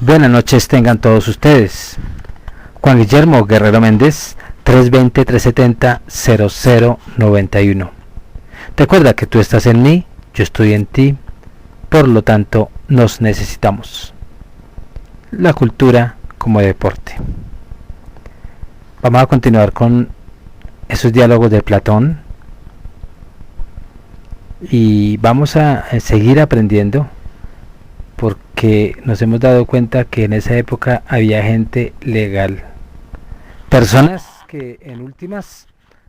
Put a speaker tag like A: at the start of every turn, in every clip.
A: Buenas noches tengan todos ustedes. Juan Guillermo Guerrero Méndez, 320-370-0091. Recuerda que tú estás en mí, yo estoy en ti, por lo tanto nos necesitamos. La cultura como deporte. Vamos a continuar con esos diálogos de Platón y vamos a seguir aprendiendo, porque nos hemos dado cuenta que en esa época había gente legal, personas que en últimas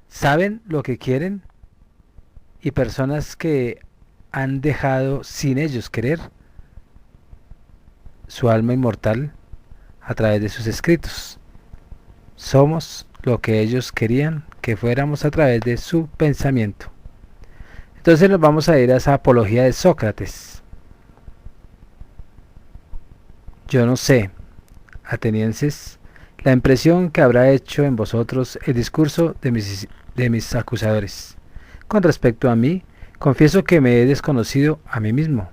A: saben lo que quieren y personas que han dejado sin ellos querer su alma inmortal a través de sus escritos. Somos lo que ellos querían que fuéramos a través de su pensamiento. Entonces nos vamos a ir a esa apología de Sócrates. Yo no sé, atenienses, la impresión que habrá hecho en vosotros el discurso de mis acusadores. Con respecto a mí, confieso que me he desconocido a mí mismo.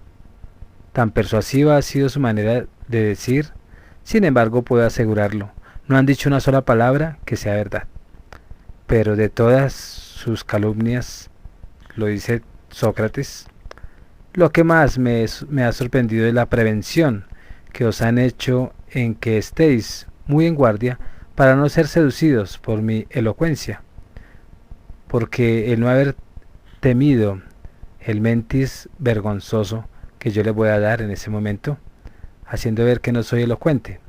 A: Tan persuasiva ha sido su manera de decir, sin embargo puedo asegurarlo, no han dicho una sola palabra que sea verdad. Pero de todas sus calumnias, lo dice Sócrates, lo que más me ha sorprendido es la prevención que os han hecho en que estéis muy en guardia para no ser seducidos por mi elocuencia, porque el no haber temido el mentis vergonzoso que yo le voy a dar en ese momento, haciendo ver que no soy elocuente,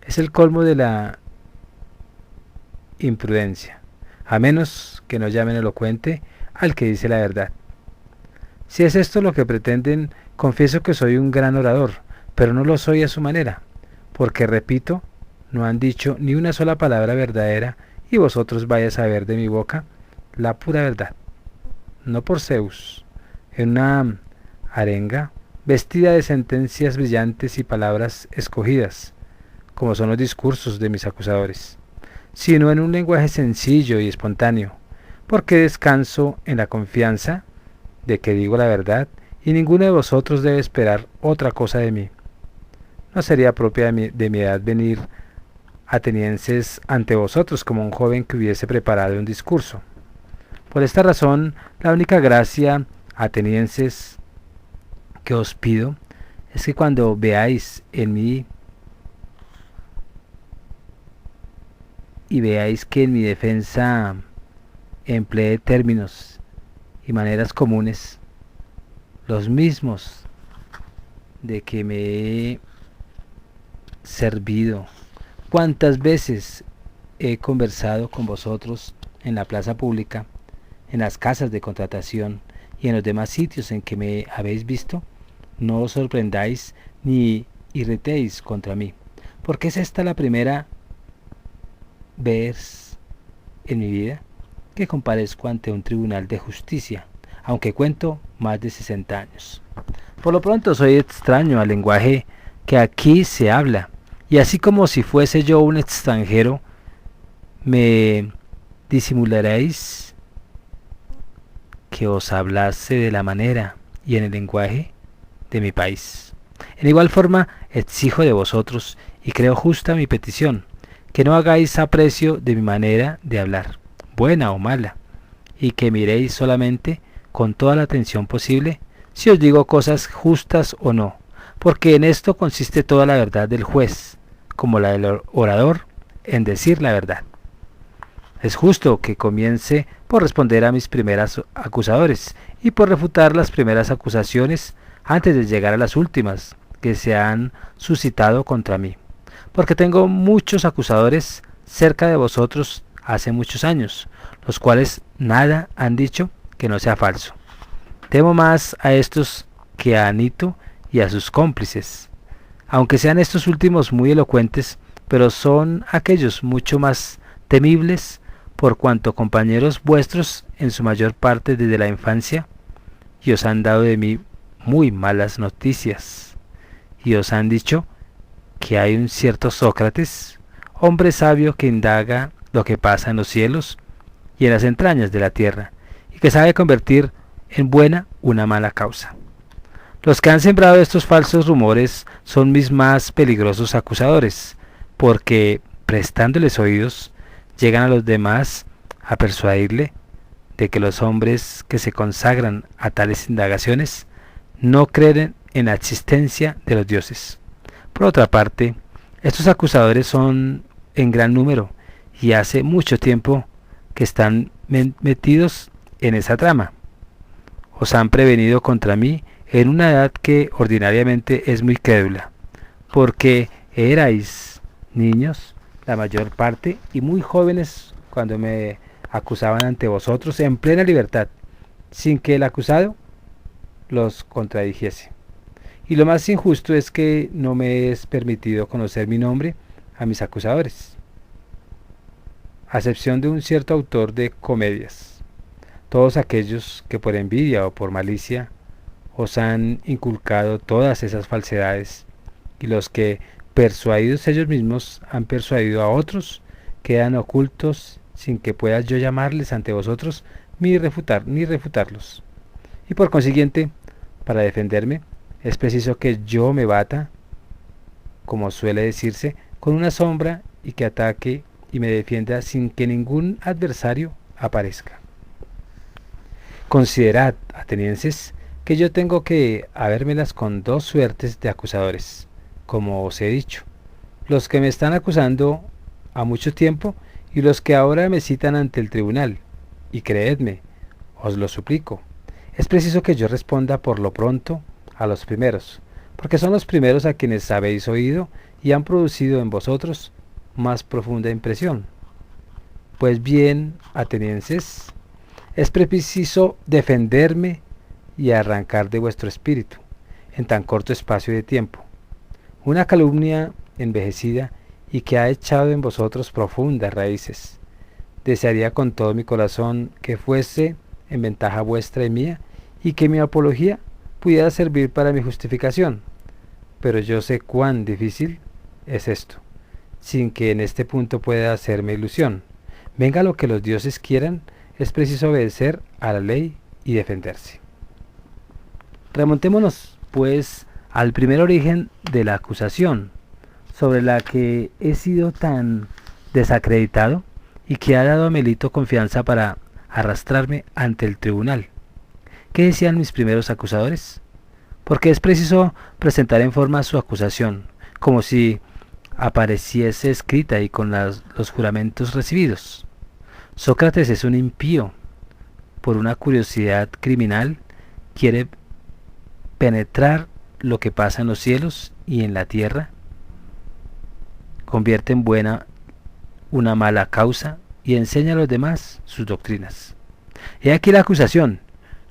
A: es el colmo de la imprudencia, a menos que no llamen elocuente al que dice la verdad. Si es esto lo que pretenden, confieso que soy un gran orador, pero no lo soy a su manera, porque repito, no han dicho ni una sola palabra verdadera y vosotros vais a ver de mi boca la pura verdad. No por Zeus, en una arenga vestida de sentencias brillantes y palabras escogidas, como son los discursos de mis acusadores, sino en un lenguaje sencillo y espontáneo, porque descanso en la confianza de que digo la verdad y ninguno de vosotros debe esperar otra cosa de mí. No sería propia de mi edad venir, atenienses, ante vosotros como un joven que hubiese preparado un discurso. Por esta razón, la única gracia, atenienses, que os pido es que cuando veáis en mí y veáis que en mi defensa emplee términos y maneras comunes, los mismos de que me he servido. ¿Cuántas veces he conversado con vosotros en la plaza pública, en las casas de contratación y en los demás sitios en que me habéis visto? No os sorprendáis ni irritéis contra mí, porque es esta la primera vez en mi vida que comparezco ante un tribunal de justicia, aunque cuento más de 60 años. Por lo pronto soy extraño al lenguaje que aquí se habla, y así como si fuese yo un extranjero, me disimularéis que os hablase de la manera y en el lenguaje de mi país. En igual forma exijo de vosotros, y creo justa mi petición, que no hagáis aprecio de mi manera de hablar, buena o mala, y que miréis solamente con toda la atención posible si os digo cosas justas o no, porque en esto consiste toda la verdad del juez, como la del orador, en decir la verdad. Es justo que comience por responder a mis primeras acusadores y por refutar las primeras acusaciones antes de llegar a las últimas que se han suscitado contra mí, porque tengo muchos acusadores cerca de vosotros hace muchos años, los cuales nada han dicho que no sea falso. Temo más a estos que a Anito y a sus cómplices, aunque sean estos últimos muy elocuentes, pero son aquellos mucho más temibles, por cuanto compañeros vuestros en su mayor parte desde la infancia, y os han dado de mí muy malas noticias, y os han dicho que hay un cierto Sócrates, hombre sabio que indaga lo que pasa en los cielos y en las entrañas de la tierra, y que sabe convertir en buena una mala causa. Los que han sembrado estos falsos rumores son mis más peligrosos acusadores, porque, prestándoles oídos, llegan a los demás a persuadirle de que los hombres que se consagran a tales indagaciones no creen en la existencia de los dioses. Por otra parte, estos acusadores son en gran número y hace mucho tiempo que están metidos en esa trama. Os han prevenido contra mí en una edad que ordinariamente es muy crédula, porque erais niños la mayor parte y muy jóvenes cuando me acusaban ante vosotros en plena libertad, sin que el acusado los contradijese. Y lo más injusto es que no me es permitido conocer mi nombre a mis acusadores, a excepción de un cierto autor de comedias. Todos aquellos que por envidia o por malicia os han inculcado todas esas falsedades, y los que, persuadidos ellos mismos, han persuadido a otros, quedan ocultos sin que pueda yo llamarles ante vosotros ni refutarlos. Y por consiguiente, para defenderme, es preciso que yo me bata, como suele decirse, con una sombra y que ataque y me defienda sin que ningún adversario aparezca. Considerad, atenienses, que yo tengo que habérmelas con dos suertes de acusadores, como os he dicho, los que me están acusando a mucho tiempo y los que ahora me citan ante el tribunal, y creedme, os lo suplico, es preciso que yo responda por lo pronto a los primeros, porque son los primeros a quienes habéis oído y han producido en vosotros más profunda impresión. Pues bien, atenienses, es preciso defenderme y arrancar de vuestro espíritu, en tan corto espacio de tiempo, una calumnia envejecida y que ha echado en vosotros profundas raíces. Desearía con todo mi corazón que fuese en ventaja vuestra y mía, y que mi apología pudiera servir para mi justificación, pero yo sé cuán difícil es esto, sin que en este punto pueda hacerme ilusión. Venga lo que los dioses quieran, es preciso obedecer a la ley y defenderse. Remontémonos, pues, al primer origen de la acusación, sobre la que he sido tan desacreditado y que ha dado a Melito confianza para arrastrarme ante el tribunal. ¿Qué decían mis primeros acusadores? Porque es preciso presentar en forma su acusación, como si apareciese escrita y con los juramentos recibidos. Sócrates es un impío. Por una curiosidad criminal quiere penetrar lo que pasa en los cielos y en la tierra. Convierte en buena una mala causa y enseña a los demás sus doctrinas. He aquí la acusación.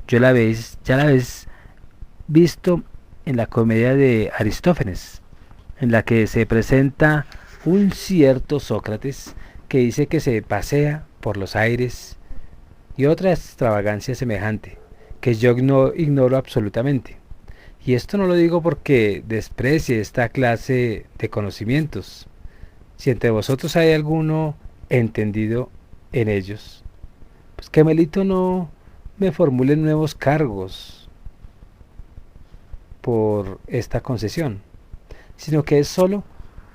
A: Ya la habéis visto en la comedia de Aristófanes, en la que se presenta un cierto Sócrates que dice que se pasea por los aires y otra extravagancia semejante, que yo ignoro absolutamente. Y esto no lo digo porque desprecie esta clase de conocimientos. Si entre vosotros hay alguno entendido en ellos, pues que Melito no me formule nuevos cargos por esta concesión, sino que es solo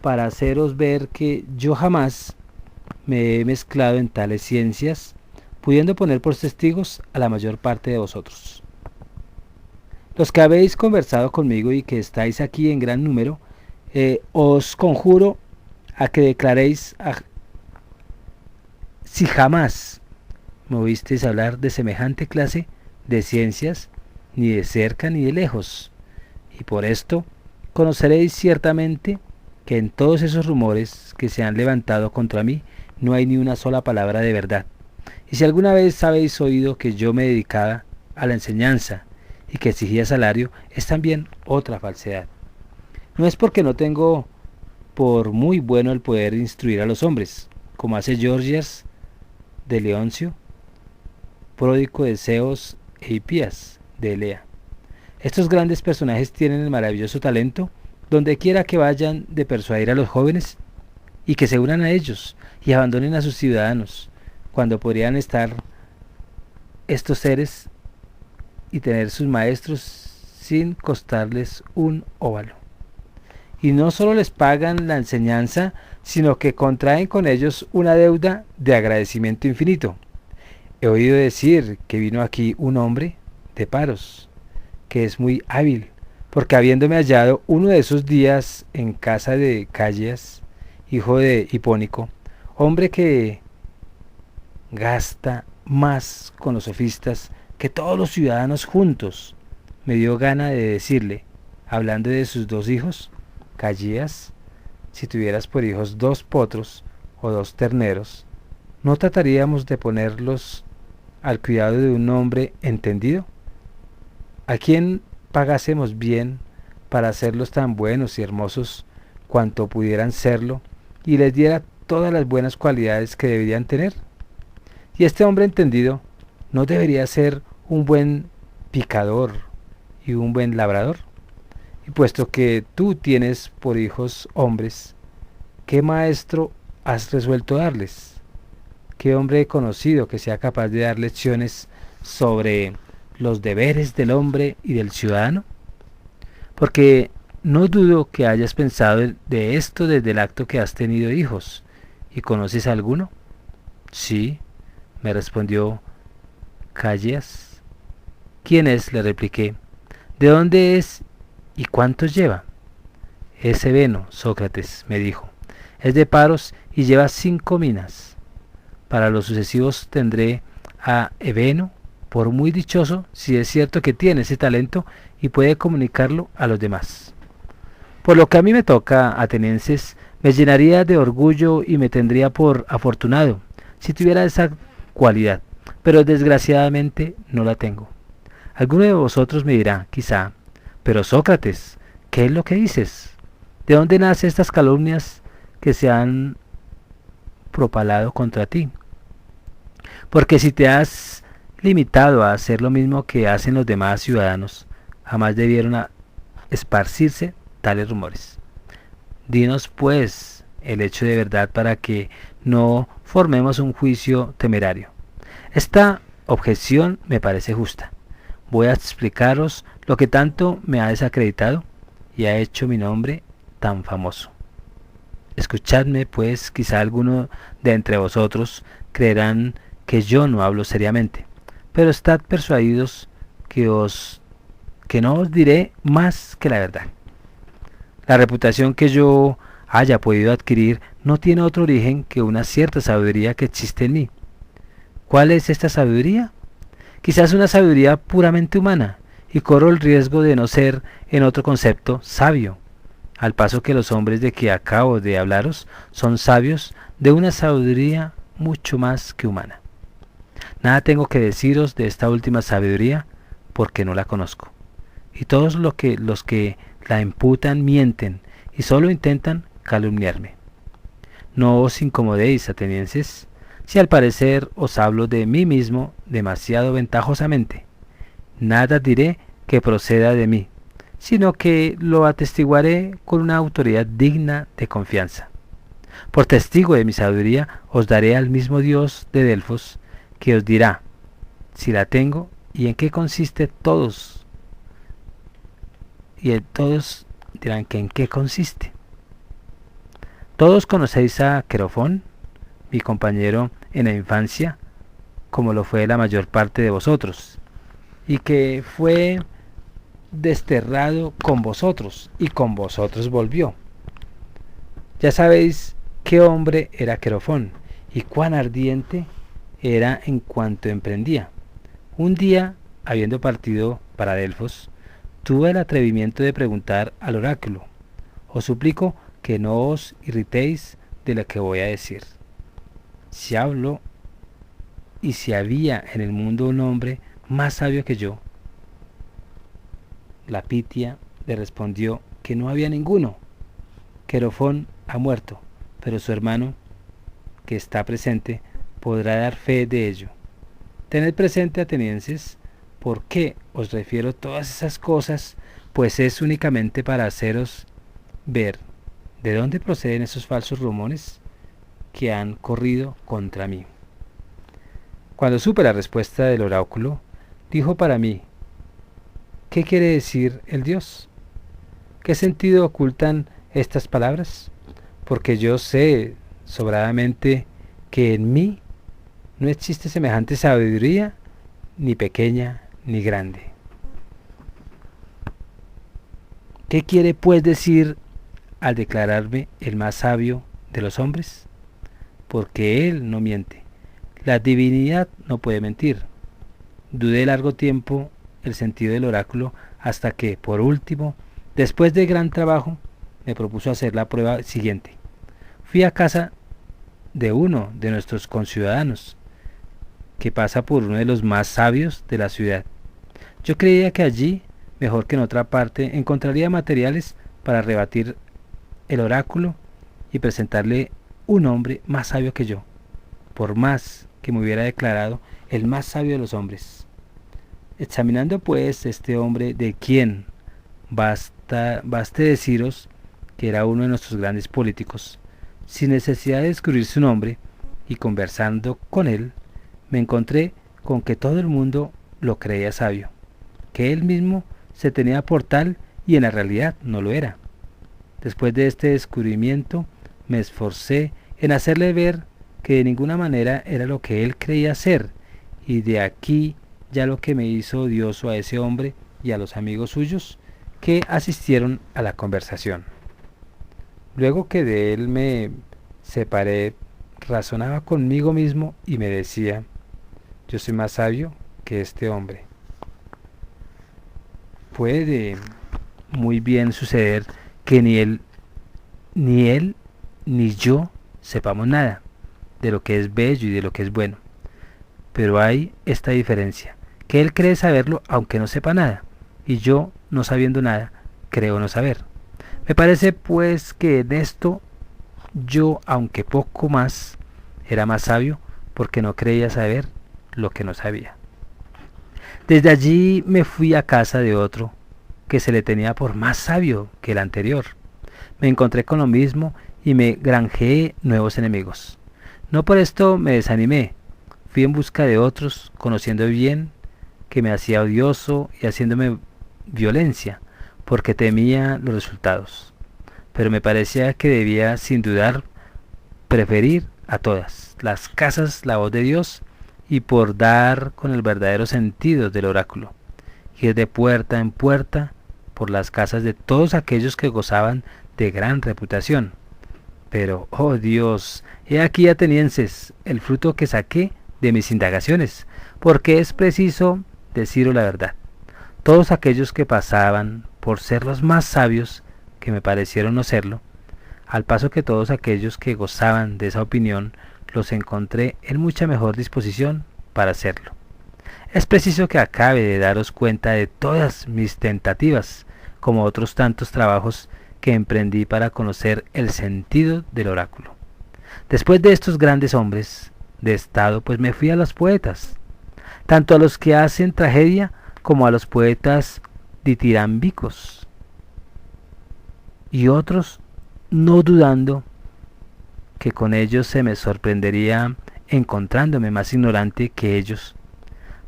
A: para haceros ver que yo jamás me he mezclado en tales ciencias, pudiendo poner por testigos a la mayor parte de vosotros. Los que habéis conversado conmigo y que estáis aquí en gran número, os conjuro a que declaréis si jamás me oísteis hablar de semejante clase de ciencias, ni de cerca ni de lejos, y por esto conoceréis ciertamente que en todos esos rumores que se han levantado contra mí no hay ni una sola palabra de verdad. Y si alguna vez habéis oído que yo me dedicaba a la enseñanza y que exigía salario, es también otra falsedad. No es porque no tengo por muy bueno el poder instruir a los hombres, como hace Gorgias de Leoncio, Pródico de Zeus e Hipías de Elea. Estos grandes personajes tienen el maravilloso talento, donde quiera que vayan, de persuadir a los jóvenes y que se unan a ellos y abandonen a sus ciudadanos, cuando podrían estar estos seres y tener sus maestros sin costarles un óvalo. Y no solo les pagan la enseñanza, sino que contraen con ellos una deuda de agradecimiento infinito. He oído decir que vino aquí un hombre de Paros, que es muy hábil, porque habiéndome hallado uno de esos días en casa de Callias, hijo de Hipónico, hombre que gasta más con los sofistas que todos los ciudadanos juntos, me dio gana de decirle, hablando de sus dos hijos, Callias, si tuvieras por hijos 2 potros o 2 terneros, ¿no trataríamos de ponerlos al cuidado de un hombre entendido? ¿A quién pagásemos bien para hacerlos tan buenos y hermosos cuanto pudieran serlo, y les diera todas las buenas cualidades que deberían tener? Y este hombre entendido no debería ser un buen picador y un buen labrador. Y puesto que tú tienes por hijos hombres, ¿qué maestro has resuelto darles? ¿Qué hombre he conocido que sea capaz de dar lecciones sobre los deberes del hombre y del ciudadano? Porque no dudo que hayas pensado de esto desde el acto que has tenido hijos. ¿Y conoces a alguno? Sí, me respondió Callias. ¿Quién es?, le repliqué. ¿De dónde es y cuántos lleva? Es Eveno, Sócrates, me dijo. Es de Paros y lleva 5 minas. Para los sucesivos tendré a Eveno por muy dichoso si es cierto que tiene ese talento y puede comunicarlo a los demás. Por lo que a mí me toca, atenienses, me llenaría de orgullo y me tendría por afortunado si tuviera esa cualidad, pero desgraciadamente no la tengo. Alguno de vosotros me dirá, quizá, pero Sócrates, ¿qué es lo que dices? ¿De dónde nacen estas calumnias que se han propalado contra ti? Porque si te has limitado a hacer lo mismo que hacen los demás ciudadanos, jamás debieron esparcirse tales rumores. Dinos pues el hecho de verdad para que no formemos un juicio temerario. Esta objeción me parece justa. Voy a explicaros lo que tanto me ha desacreditado y ha hecho mi nombre tan famoso. Escuchadme pues, quizá alguno de entre vosotros creerán que yo no hablo seriamente, pero estad persuadidos que no os diré más que la verdad. La reputación que yo haya podido adquirir no tiene otro origen que una cierta sabiduría que existe en mí. ¿Cuál es esta sabiduría? Quizás una sabiduría puramente humana, y corro el riesgo de no ser, en otro concepto, sabio, al paso que los hombres de que acabo de hablaros son sabios de una sabiduría mucho más que humana. Nada tengo que deciros de esta última sabiduría, porque no la conozco. Y todos los que la imputan mienten, y solo intentan calumniarme. No os incomodéis, atenienses, si al parecer os hablo de mí mismo demasiado ventajosamente. Nada diré que proceda de mí, sino que lo atestiguaré con una autoridad digna de confianza. Por testigo de mi sabiduría os daré al mismo Dios de Delfos, que os dirá si la tengo y en qué consiste todos. Y todos dirán que en qué consiste. Todos conocéis a Querofón, mi compañero en la infancia, como lo fue la mayor parte de vosotros, y que fue desterrado con vosotros, y con vosotros volvió. Ya sabéis qué hombre era Querofón, y cuán ardiente era en cuanto emprendía. Un día, habiendo partido para Delfos, tuve el atrevimiento de preguntar al oráculo: os suplico que no os irritéis de lo que voy a decir. Si hablo y si había en el mundo un hombre más sabio que yo. La Pitia le respondió que no había ninguno. Querofón ha muerto, pero su hermano, que está presente, podrá dar fe de ello. Tened presente, atenienses, por qué os refiero todas esas cosas, pues es únicamente para haceros ver de dónde proceden esos falsos rumores que han corrido contra mí. Cuando supe la respuesta del oráculo, dijo para mí ¿Qué quiere decir el Dios? ¿Qué sentido ocultan estas palabras? Porque yo sé sobradamente que en mí no existe semejante sabiduría, ni pequeña ni grande. ¿Qué quiere pues decir al declararme el más sabio de los hombres? Porque Él no miente. La divinidad no puede mentir. Dudé largo tiempo el sentido del oráculo hasta que, por último, después de gran trabajo, me propuso hacer la prueba siguiente. Fui a casa de uno de nuestros conciudadanos, que pasa por uno de los más sabios de la ciudad. Yo creía que allí, mejor que en otra parte, encontraría materiales para rebatir el oráculo y presentarle un hombre más sabio que yo, por más que me hubiera declarado el más sabio de los hombres. Examinando pues este hombre, de quien baste deciros que era uno de nuestros grandes políticos, sin necesidad de descubrir su nombre, y conversando con él, me encontré con que todo el mundo lo creía sabio, que él mismo se tenía por tal y en la realidad no lo era. Después de este descubrimiento, me esforcé en hacerle ver que de ninguna manera era lo que él creía ser, y de aquí ya lo que me hizo odioso a ese hombre y a los amigos suyos que asistieron a la conversación. Luego que de él me separé, razonaba conmigo mismo y me decía: yo soy más sabio que este hombre. Puede muy bien suceder que ni él ni yo sepamos nada de lo que es bello y de lo que es bueno. Pero hay esta diferencia, que él cree saberlo aunque no sepa nada, y yo, no sabiendo nada, creo no saber. Me parece pues que en esto yo, aunque poco más, era más sabio, porque no creía saber lo que no sabía. Desde allí me fui a casa de otro, que se le tenía por más sabio que el anterior. Me encontré con lo mismo y me granjeé nuevos enemigos. No por esto me desanimé. Fui en busca de otros, conociendo bien que me hacía odioso y haciéndome violencia, porque temía los resultados. Pero me parecía que debía, sin dudar, preferir a todas las casas la voz de Dios, y por dar con el verdadero sentido del oráculo, ir de puerta en puerta por las casas de todos aquellos que gozaban de gran reputación. Pero, oh Dios, he aquí, atenienses, el fruto que saqué de mis indagaciones, porque es preciso deciros la verdad. Todos aquellos que pasaban por ser los más sabios, que me parecieron no serlo, al paso que todos aquellos que gozaban de esa opinión, los encontré en mucha mejor disposición para hacerlo. Es preciso que acabe de daros cuenta de todas mis tentativas, como otros tantos trabajos que emprendí para conocer el sentido del oráculo. Después de estos grandes hombres de estado, pues me fui a los poetas, tanto a los que hacen tragedia como a los poetas ditirámbicos, y otros, no dudando que con ellos se me sorprendería encontrándome más ignorante que ellos.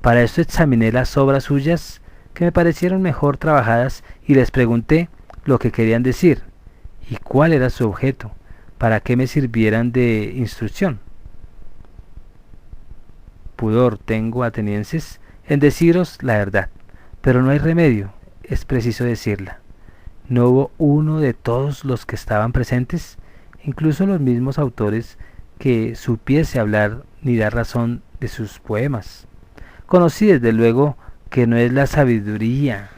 A: Para esto examiné las obras suyas, que me parecieron mejor trabajadas, y les pregunté lo que querían decir y cuál era su objeto, para que me sirvieran de instrucción. Pudor tengo, atenienses, en deciros la verdad, pero no hay remedio, es preciso decirla. No hubo uno de todos los que estaban presentes, incluso los mismos autores, que supiese hablar ni dar razón de sus poemas. Conocí desde luego que no es la sabiduría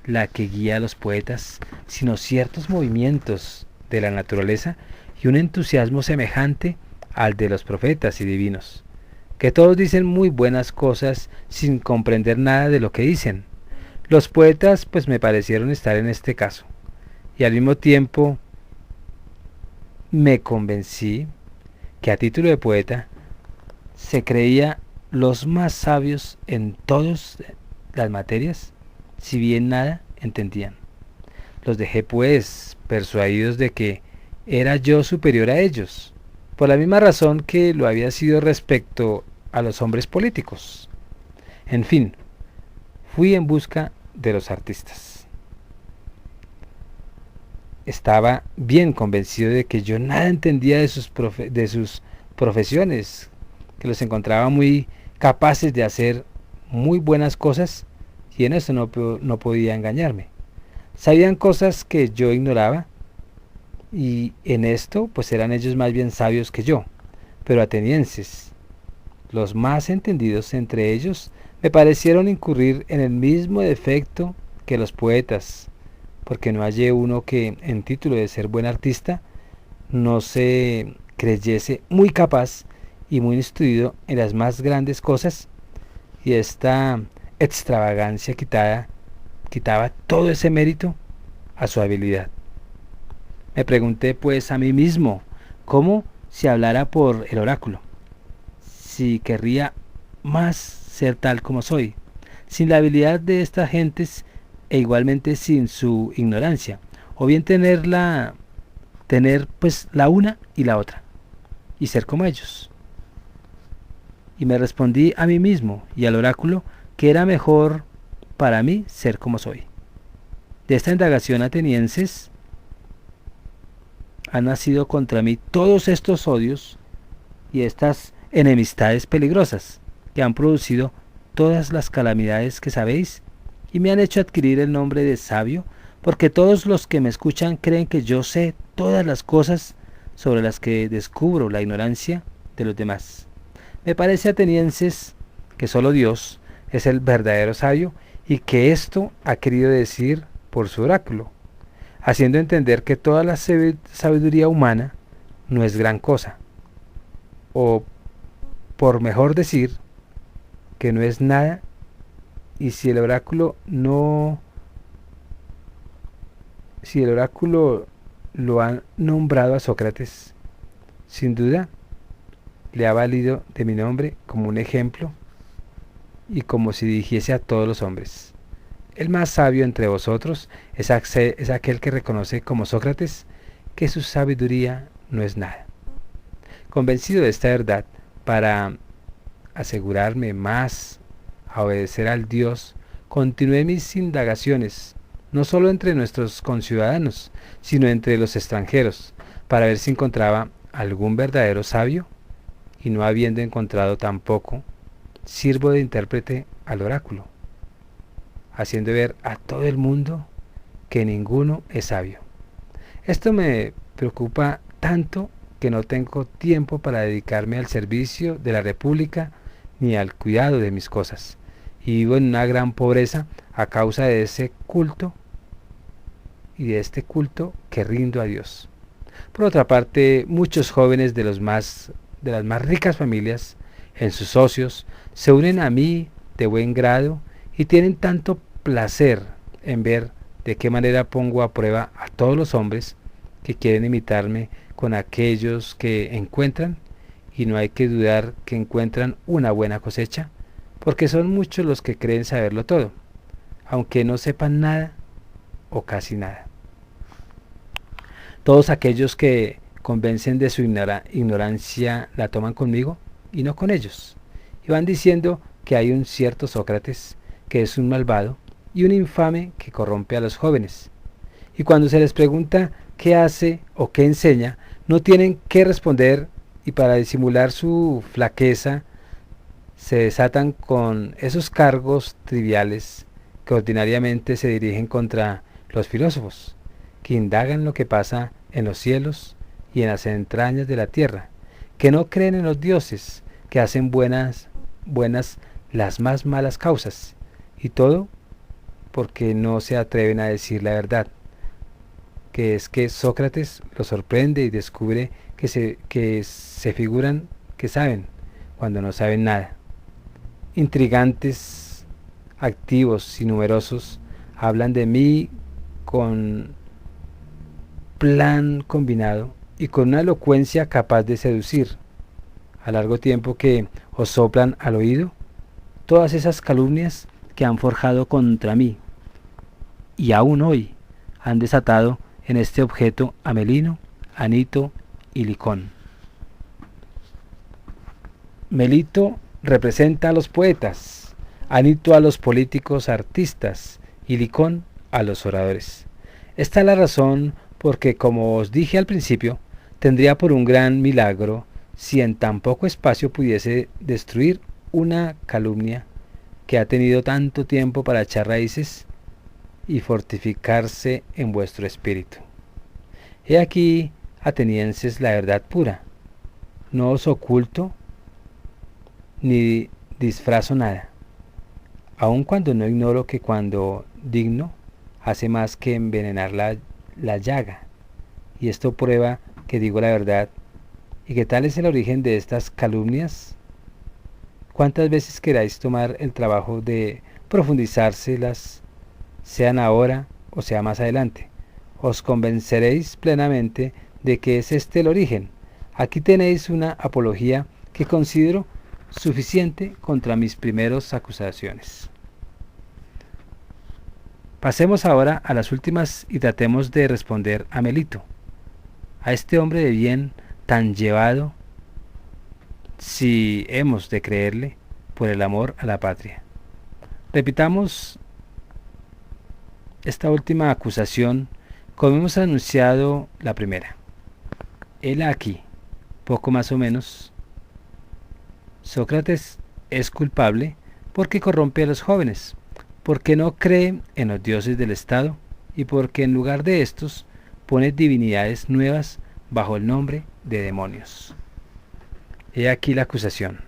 A: la que guía a los poetas, sino ciertos movimientos de la naturaleza y un entusiasmo semejante al de los profetas y divinos, que todos dicen muy buenas cosas sin comprender nada de lo que dicen. Los poetas pues me parecieron estar en este caso, y al mismo tiempo me convencí que a título de poeta se creía los más sabios en todas las materias, si bien nada entendían. Los dejé pues persuadidos de que era yo superior a ellos, por la misma razón que lo había sido respecto a los hombres políticos. En fin, fui en busca de los artistas. Estaba bien convencido de que yo nada entendía de sus profesiones, que los encontraba muy capaces de hacer muy buenas cosas, y en eso no podía engañarme. Sabían cosas que yo ignoraba, y en esto pues eran ellos más bien sabios que yo, pero atenienses, los más entendidos entre ellos, me parecieron incurrir en el mismo defecto que los poetas, porque no hallé uno que, en título de ser buen artista, no se creyese muy capaz y muy instruido en las más grandes cosas, y esta extravagancia quitaba todo ese mérito a su habilidad. Me pregunté pues a mí mismo, ¿cómo si hablara por el oráculo? Si querría más ser tal como soy, sin la habilidad de estas gentes e igualmente sin su ignorancia, o bien tener pues la una y la otra, y ser como ellos. Y me respondí a mí mismo y al oráculo que era mejor para mí ser como soy. De esta indagación, atenienses, han nacido contra mí todos estos odios y estas enemistades peligrosas que han producido todas las calamidades que sabéis, y me han hecho adquirir el nombre de sabio, porque todos los que me escuchan creen que yo sé todas las cosas sobre las que descubro la ignorancia de los demás. Me parece, atenienses, que solo Dios es el verdadero sabio, y que esto ha querido decir por su oráculo, haciendo entender que toda la sabiduría humana no es gran cosa, o por mejor decir, que no es nada, y si el oráculo lo ha nombrado a Sócrates, sin duda le ha valido de mi nombre como un ejemplo y como si dijese a todos los hombres: el más sabio entre vosotros es aquel que reconoce como Sócrates que su sabiduría no es nada. Convencido de esta verdad, para asegurarme más a obedecer al Dios, continué mis indagaciones, no solo entre nuestros conciudadanos, sino entre los extranjeros, para ver si encontraba algún verdadero sabio, y no habiendo encontrado tampoco, sirvo de intérprete al oráculo, haciendo ver a todo el mundo que ninguno es sabio. Esto me preocupa tanto que no tengo tiempo para dedicarme al servicio de la República ni al cuidado de mis cosas, y vivo en una gran pobreza a causa de ese culto y de este culto que rindo a Dios. Por otra parte, muchos jóvenes de las más ricas familias, en sus socios, se unen a mí de buen grado y tienen tanto placer en ver de qué manera pongo a prueba a todos los hombres que quieren imitarme con aquellos que encuentran, y no hay que dudar que encuentran una buena cosecha, porque son muchos los que creen saberlo todo, aunque no sepan nada o casi nada. Todos aquellos que convencen de su ignorancia la toman conmigo y no con ellos, y van diciendo que hay un cierto Sócrates que es un malvado y un infame que corrompe a los jóvenes, y cuando se les pregunta qué hace o qué enseña, no tienen qué responder, y para disimular su flaqueza se desatan con esos cargos triviales que ordinariamente se dirigen contra los filósofos, que indagan lo que pasa en los cielos y en las entrañas de la tierra, que no creen en los dioses, que hacen buenas las más malas causas, y todo porque no se atreven a decir la verdad, que es que Sócrates los sorprende y descubre que se figuran que saben, cuando no saben nada. Intrigantes, activos y numerosos, hablan de mí con plan combinado y con una elocuencia capaz de seducir, a largo tiempo que os soplan al oído todas esas calumnias que han forjado contra mí, y aún hoy han desatado en este objeto a Melino, Anito y Licón. Melito representa a los poetas, Anito a los políticos artistas, y Licón a los oradores. Esta es la razón porque, como os dije al principio, tendría por un gran milagro si en tan poco espacio pudiese destruir una calumnia que ha tenido tanto tiempo para echar raíces y fortificarse en vuestro espíritu. He aquí, atenienses, la verdad pura. No os oculto ni disfrazo nada, aun cuando no ignoro que cuando digno hace más que envenenar la llaga, y esto prueba que digo la verdad, y que tal es el origen de estas calumnias. ¿Cuántas veces queráis tomar el trabajo de profundizárselas, sean ahora o sea más adelante? Os convenceréis plenamente de que es este el origen. Aquí tenéis una apología que considero suficiente contra mis primeros acusaciones. Pasemos ahora a las últimas y tratemos de responder a Melito, a este hombre de bien tan llevado, si hemos de creerle, por el amor a la patria. Repitamos esta última acusación como hemos anunciado la primera. Él aquí, poco más o menos, Sócrates es culpable porque corrompe a los jóvenes, porque no cree en los dioses del Estado y porque en lugar de estos pone divinidades nuevas bajo el nombre de demonios. He aquí la acusación.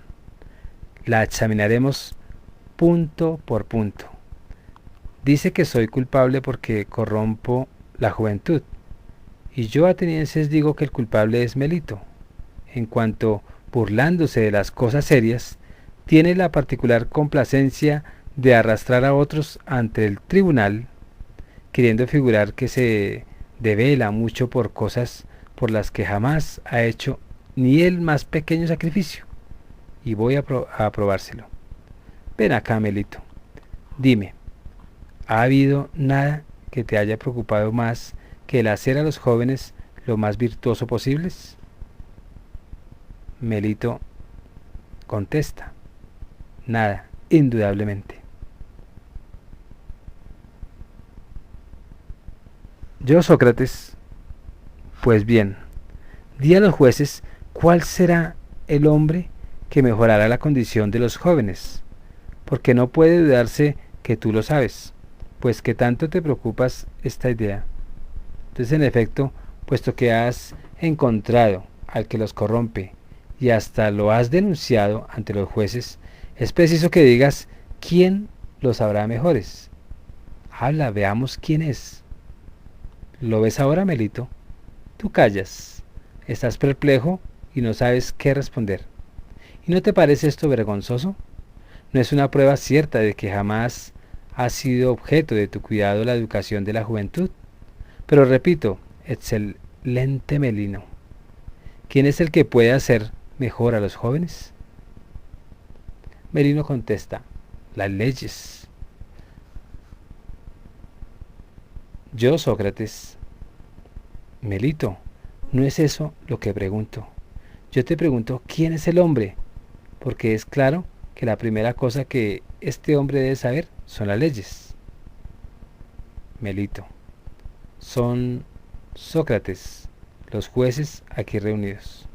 A: La examinaremos punto por punto. Dice que soy culpable porque corrompo la juventud, y yo, atenienses, digo que el culpable es Melito, en cuanto, burlándose de las cosas serias, tiene la particular complacencia de arrastrar a otros ante el tribunal, queriendo figurar que se devela mucho por cosas por las que jamás ha hecho ni el más pequeño sacrificio, y voy a probárselo. Ven acá, Melito, dime, ¿ha habido nada que te haya preocupado más que el hacer a los jóvenes lo más virtuoso posibles? Melito contesta, nada, indudablemente. Yo, Sócrates, pues bien, di a los jueces cuál será el hombre que mejorará la condición de los jóvenes, porque no puede dudarse que tú lo sabes, pues que tanto te preocupas esta idea. Entonces, en efecto, puesto que has encontrado al que los corrompe y hasta lo has denunciado ante los jueces, es preciso que digas quién los habrá mejores. Habla, veamos quién es. ¿Lo ves ahora, Melito? Tú callas, estás perplejo y no sabes qué responder. ¿Y no te parece esto vergonzoso? ¿No es una prueba cierta de que jamás ha sido objeto de tu cuidado la educación de la juventud? Pero repito, excelente Melino, ¿quién es el que puede hacer mejor a los jóvenes? Melino contesta, las leyes. Yo, Sócrates, Melito, no es eso lo que pregunto. Yo te pregunto, ¿quién es el hombre? Porque es claro que la primera cosa que este hombre debe saber son las leyes. Melito, son Sócrates, los jueces aquí reunidos.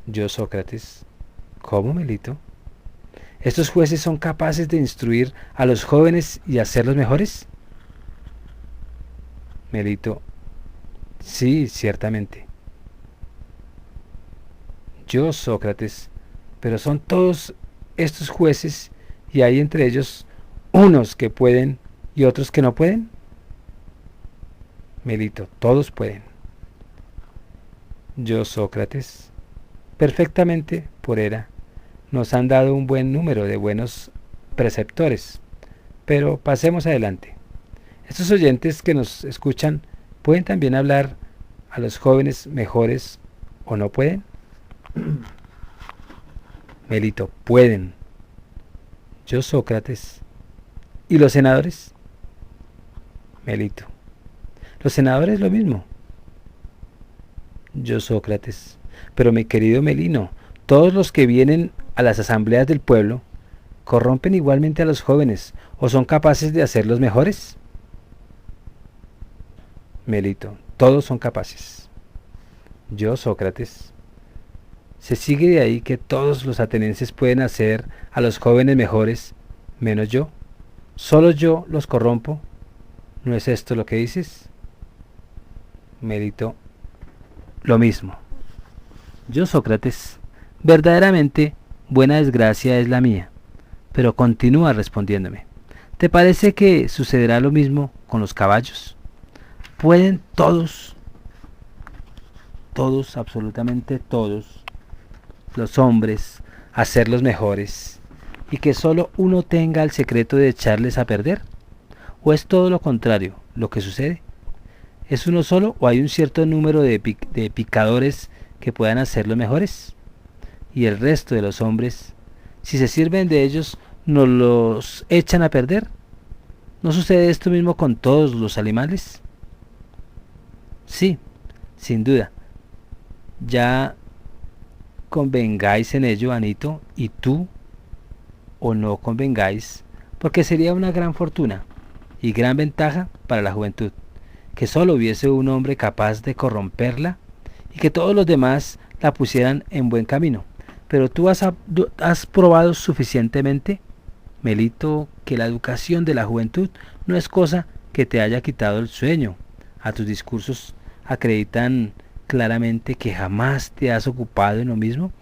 A: Yo, Sócrates, ¿cómo, Melito? ¿Estos jueces son capaces de instruir a los jóvenes y hacerlos mejores? Melito, sí, ciertamente. Yo, Sócrates, pero son todos estos jueces y hay entre ellos unos que pueden y otros que no pueden. Melito, todos pueden. Yo, Sócrates, perfectamente por era. Nos han dado un buen número de buenos preceptores, pero pasemos adelante. Estos oyentes que nos escuchan pueden también hablar a los jóvenes mejores o no pueden. Melito, pueden. Yo, Sócrates. ¿Y los senadores? Melito, los senadores lo mismo. Yo, Sócrates. Pero mi querido Melino, todos los que vienen a las asambleas del pueblo ¿corrompen igualmente a los jóvenes o son capaces de hacerlos mejores? Melito, todos son capaces. Yo, Sócrates, se sigue de ahí que todos los atenienses pueden hacer a los jóvenes mejores, menos yo. Solo yo los corrompo. ¿No es esto lo que dices? Melito, lo mismo. Yo, Sócrates, verdaderamente buena desgracia es la mía. Pero continúa respondiéndome. ¿Te parece que sucederá lo mismo con los caballos? ¿Pueden todos, absolutamente todos, los hombres, hacerlos mejores, y que solo uno tenga el secreto de echarles a perder? ¿O es todo lo contrario lo que sucede? ¿Es uno solo o hay un cierto número de picadores que puedan hacerlos mejores? Y el resto de los hombres, si se sirven de ellos, ¿nos los echan a perder? ¿No sucede esto mismo con todos los animales? Sí, sin duda. Ya convengáis en ello, Anito, y tú, o no convengáis, porque sería una gran fortuna y gran ventaja para la juventud, que solo hubiese un hombre capaz de corromperla y que todos los demás la pusieran en buen camino. Pero tú has probado suficientemente, Melito, que la educación de la juventud no es cosa que te haya quitado el sueño. A tus discursos acreditan claramente que jamás te has ocupado en lo mismo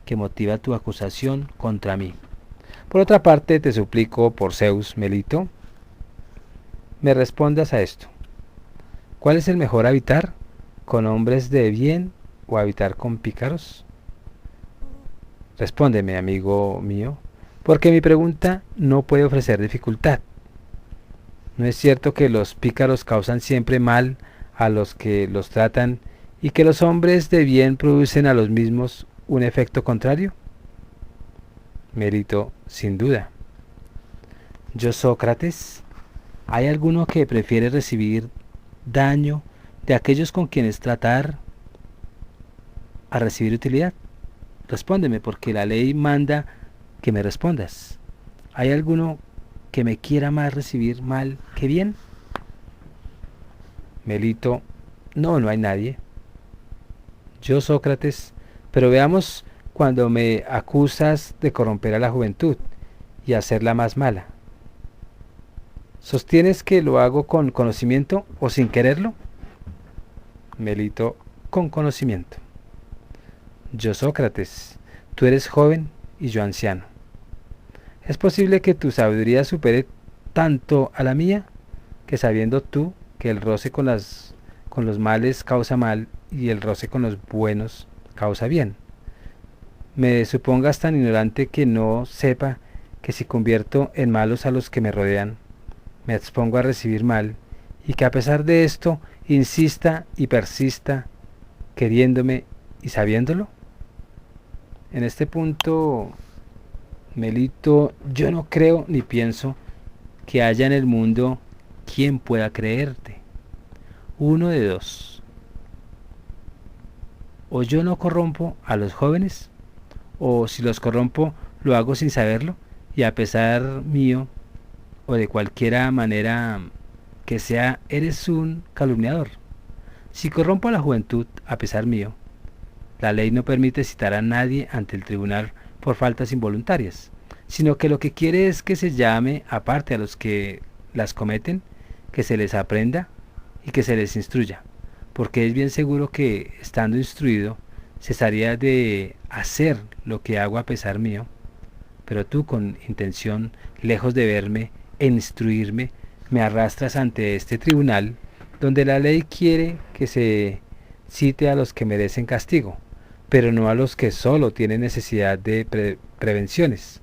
A: que motiva tu acusación contra mí. Por otra parte, te suplico por Zeus, Melito, me respondas a esto. ¿Cuál es el mejor habitar? ¿Con hombres de bien o habitar con pícaros? Respóndeme, amigo mío, porque mi pregunta no puede ofrecer dificultad. ¿No es cierto que los pícaros causan siempre mal a los que los tratan y que los hombres de bien producen a los mismos un efecto contrario? Melito, sin duda. Yo, Sócrates, ¿hay alguno que prefiere recibir daño de aquellos con quienes tratar a recibir utilidad? Respóndeme, porque la ley manda que me respondas. ¿Hay alguno que me quiera más recibir mal que bien? Melito, no hay nadie. Yo, Sócrates, pero veamos cuando me acusas de corromper a la juventud y hacerla más mala. ¿Sostienes que lo hago con conocimiento o sin quererlo? Melito, con conocimiento. Yo, Sócrates, tú eres joven y yo anciano. ¿Es posible que tu sabiduría supere tanto a la mía, que sabiendo tú que el roce con los males causa mal y el roce con los buenos causa bien, me supongas tan ignorante que no sepa que si convierto en malos a los que me rodean, me expongo a recibir mal, y que a pesar de esto insista y persista queriéndome y sabiéndolo? En este punto, Melito, yo no creo ni pienso que haya en el mundo quien pueda creerte. Uno de dos: o yo no corrompo a los jóvenes, o si los corrompo lo hago sin saberlo y a pesar mío, o de cualquiera manera que sea, eres un calumniador. Si corrompo a la juventud a pesar mío, la ley no permite citar a nadie ante el tribunal por faltas involuntarias, sino que lo que quiere es que se llame aparte a los que las cometen, que se les aprenda y que se les instruya, porque es bien seguro que, estando instruido, cesaría de hacer lo que hago a pesar mío. Pero tú, con intención, lejos de verme e instruirme, me arrastras ante este tribunal, donde la ley quiere que se cite a los que merecen castigo, pero no a los que solo tienen necesidad de prevenciones.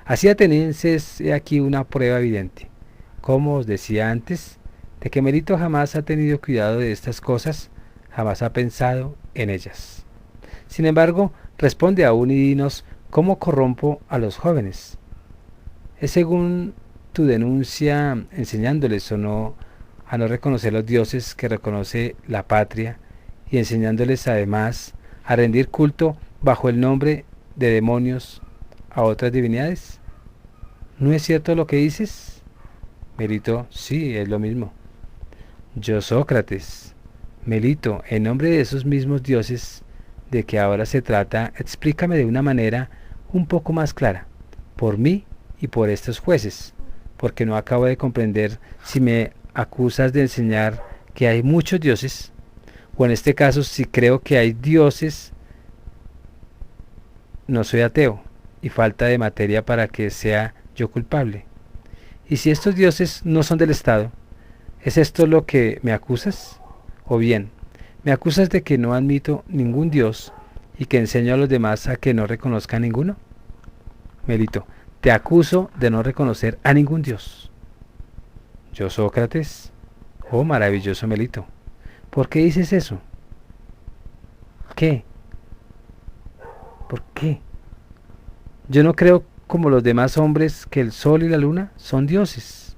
A: Así, atenienses, he aquí una prueba evidente, como os decía antes, de que Melito jamás ha tenido cuidado de estas cosas, jamás ha pensado en ellas. Sin embargo, responde aún y dinos cómo corrompo a los jóvenes. ¿Es según tu denuncia enseñándoles o no a no reconocer los dioses que reconoce la patria y enseñándoles además a rendir culto bajo el nombre de demonios a otras divinidades? ¿No es cierto lo que dices? Melito, sí, es lo mismo. Yo, Sócrates. Melito, en nombre de esos mismos dioses de que ahora se trata, explícame de una manera un poco más clara, por mí y por estos jueces, porque no acabo de comprender si me acusas de enseñar que hay muchos dioses, o en este caso si creo que hay dioses, no soy ateo, y falta de materia para que sea yo culpable. Y si estos dioses no son del Estado, ¿es esto lo que me acusas? O bien, ¿me acusas de que no admito ningún dios y que enseño a los demás a que no reconozcan ninguno? Melito, te acuso de no reconocer a ningún dios. Yo, Sócrates. Oh, maravilloso Melito. ¿Por qué dices eso? ¿Qué? ¿Por qué? Yo no creo como los demás hombres que el sol y la luna son dioses.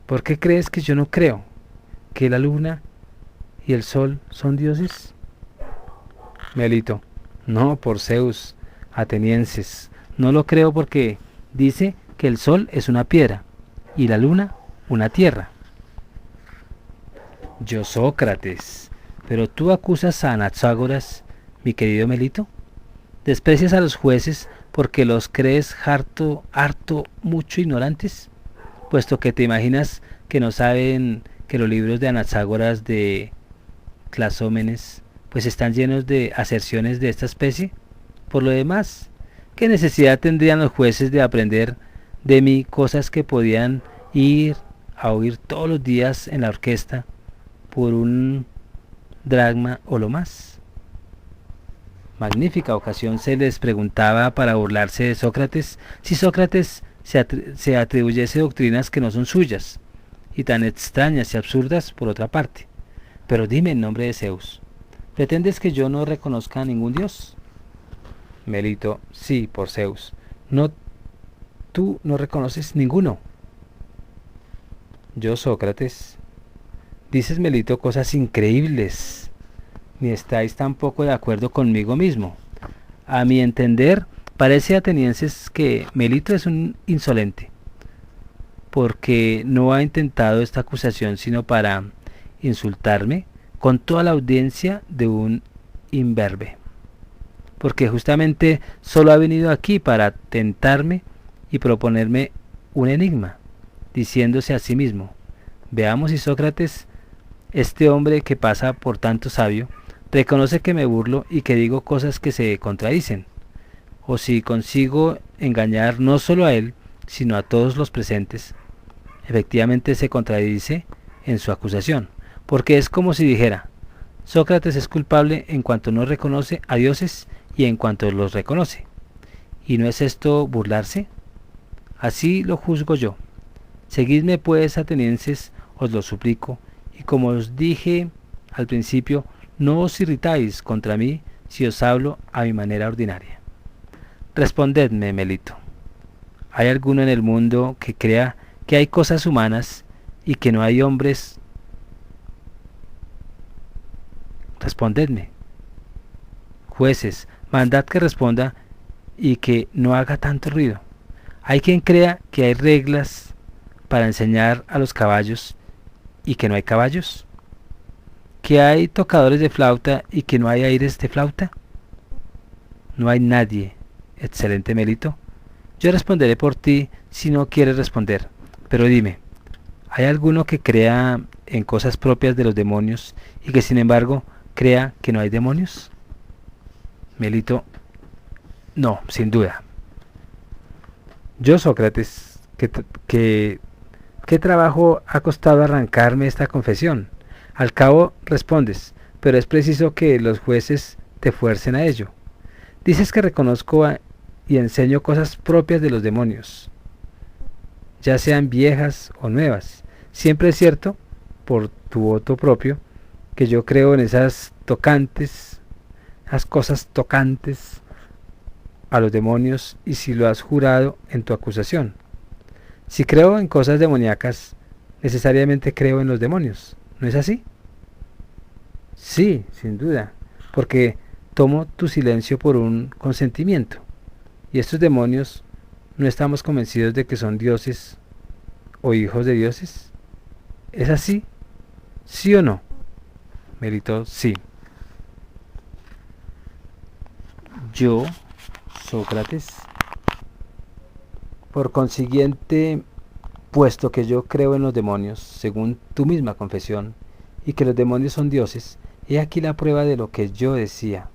A: ¿Por qué crees que yo no creo que la luna y el sol son dioses? Melito, no, por Zeus, atenienses, no lo creo porque dice que el sol es una piedra y la luna una tierra. Yo, Sócrates, pero tú acusas a Anaxágoras, mi querido Melito. ¿Desprecias a los jueces porque los crees harto, mucho ignorantes? Puesto que te imaginas que no saben que los libros de Anaxágoras de Clasómenes pues están llenos de aserciones de esta especie. Por lo demás, ¿qué necesidad tendrían los jueces de aprender de mí cosas que podían ir a oír todos los días en la orquesta por un dracma o lo más? Magnífica ocasión se les preguntaba para burlarse de Sócrates si Sócrates se atribuyese doctrinas que no son suyas, y tan extrañas y absurdas por otra parte. Pero dime en nombre de Zeus, ¿pretendes que yo no reconozca a ningún dios? Melito, sí, por Zeus. No, tú no reconoces ninguno. Yo, Sócrates. Dices, Melito, cosas increíbles. Ni estáis tampoco de acuerdo conmigo mismo. A mi entender, parece atenienses que Melito es un insolente, porque no ha intentado esta acusación sino para insultarme con toda la audiencia de un imberbe, porque justamente solo ha venido aquí para tentarme y proponerme un enigma, diciéndose a sí mismo: veamos si Sócrates, este hombre que pasa por tanto sabio, reconoce que me burlo y que digo cosas que se contradicen, o si consigo engañar no solo a él, sino a todos los presentes. Efectivamente se contradice en su acusación, porque es como si dijera: Sócrates es culpable en cuanto no reconoce a dioses y en cuanto los reconoce. ¿Y no es esto burlarse? Así lo juzgo yo. Seguidme pues, atenienses, os lo suplico, y como os dije al principio, no os irritáis contra mí si os hablo a mi manera ordinaria. Respondedme, Melito. ¿Hay alguno en el mundo que crea que hay cosas humanas y que no hay hombres? Respondedme. Jueces, mandad que responda y que no haga tanto ruido. ¿Hay quien crea que hay reglas para enseñar a los caballos y que no hay caballos? ¿Que hay tocadores de flauta y que no hay aires de flauta? No hay nadie, excelente Melito. Yo responderé por ti si no quieres responder, pero dime, ¿hay alguno que crea en cosas propias de los demonios y que sin embargo crea que no hay demonios? Melito, no, sin duda. Yo, Sócrates, ¿qué trabajo ha costado arrancarme esta confesión? Al cabo respondes, pero es preciso que los jueces te fuercen a ello. Dices que reconozco y enseño cosas propias de los demonios, ya sean viejas o nuevas. Siempre es cierto, por tu voto propio, que yo creo en esas cosas tocantes a los demonios, y si lo has jurado en tu acusación. Si creo en cosas demoníacas, necesariamente creo en los demonios, ¿no es así? Sí, sin duda, porque tomo tu silencio por un consentimiento. Y estos demonios, ¿no estamos convencidos de que son dioses o hijos de dioses? ¿Es así? ¿Sí o no? Melito, sí. Yo, Sócrates, por consiguiente, puesto que yo creo en los demonios, según tu misma confesión, y que los demonios son dioses, he aquí la prueba de lo que yo decía,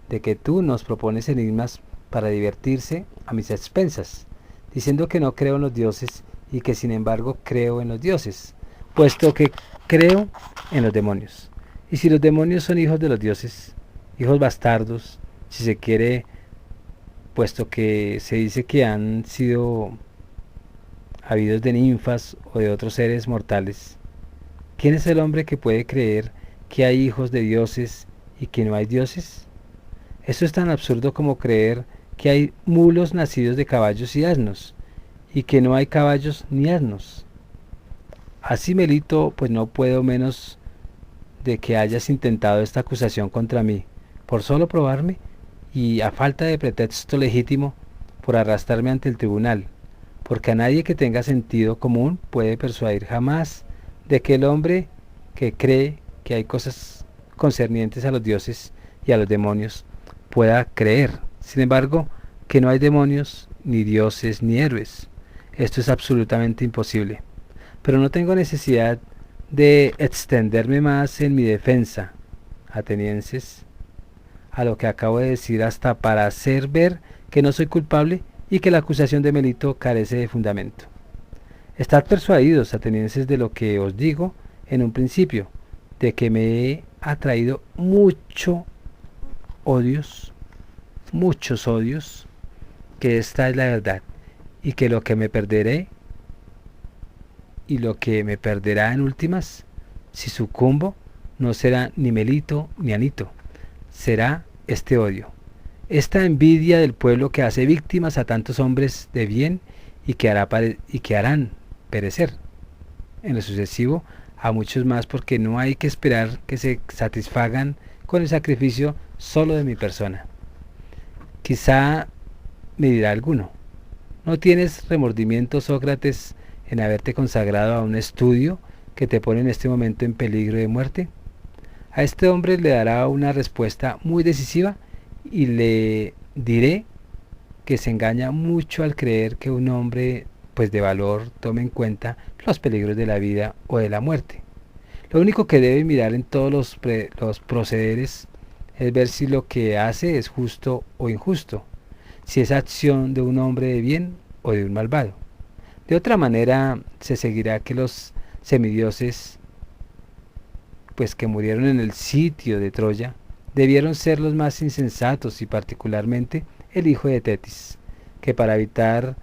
A: de que tú nos propones enigmas para divertirse a mis expensas, diciendo que no creo en los dioses y que sin embargo creo en los dioses, puesto que creo en los demonios. Y si los demonios son hijos de los dioses, hijos bastardos, si se quiere, puesto que se dice que han sido habidos de ninfas o de otros seres mortales, ¿quién es el hombre que puede creer que hay hijos de dioses y que no hay dioses? Eso es tan absurdo como creer que hay mulos nacidos de caballos y asnos, y que no hay caballos ni asnos. Así, Melito, pues no puedo menos de que hayas intentado esta acusación contra mí, por solo probarme, y a falta de pretexto legítimo, por arrastrarme ante el tribunal, porque a nadie que tenga sentido común puede persuadir jamás de que el hombre que cree que hay cosas concernientes a los dioses y a los demonios pueda creer, sin embargo, que no hay demonios, ni dioses, ni héroes. Esto es absolutamente imposible. Pero no tengo necesidad de extenderme más en mi defensa, atenienses, a lo que acabo de decir hasta para hacer ver que no soy culpable y que la acusación de Melito carece de fundamento. Estad persuadidos, atenienses, de lo que os digo en un principio, de que me he atraído muchos odios, que esta es la verdad, y que lo que me perderé y lo que me perderá en últimas, si sucumbo, no será ni Melito ni Anito, será este odio, esta envidia del pueblo que hace víctimas a tantos hombres de bien y que harán perecer en lo sucesivo a muchos más, porque no hay que esperar que se satisfagan con el sacrificio solo de mi persona. Quizá me dirá alguno: ¿no tienes remordimiento, Sócrates, en haberte consagrado a un estudio que te pone en este momento en peligro de muerte? A este hombre le dará una respuesta muy decisiva y le diré que se engaña mucho al creer que un hombre pues de valor tome en cuenta los peligros de la vida o de la muerte. Lo único que debe mirar en todos los procederes es ver si lo que hace es justo o injusto, si es acción de un hombre de bien o de un malvado. De otra manera se seguirá que los semidioses, pues que murieron en el sitio de Troya, debieron ser los más insensatos, y particularmente el hijo de Tetis, que para evitar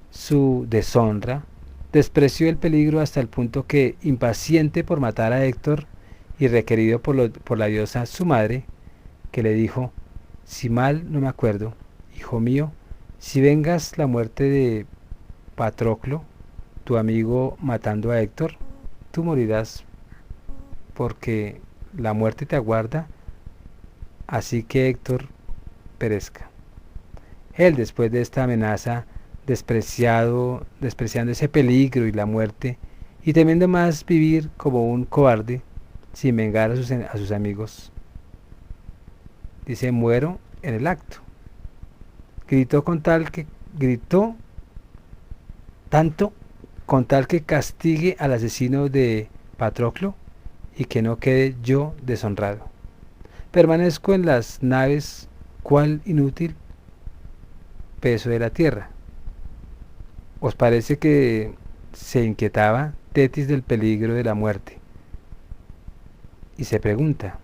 A: su deshonra despreció el peligro hasta el punto que, impaciente por matar a Héctor y requerido por la diosa su madre, que le dijo: si mal no me acuerdo, hijo mío, si vengas la muerte de Patroclo, tu amigo, matando a Héctor, tú morirás, porque la muerte te aguarda, así que Héctor perezca. Él, después de esta amenaza, despreciando ese peligro y la muerte, y temiendo más vivir como un cobarde, sin vengar a sus amigos, dice: muero en el acto. Gritó tanto con tal que castigue al asesino de Patroclo y que no quede yo deshonrado. Permanezco en las naves cual inútil peso de la tierra. ¿Os parece que se inquietaba Tetis del peligro de la muerte? Y se pregunta: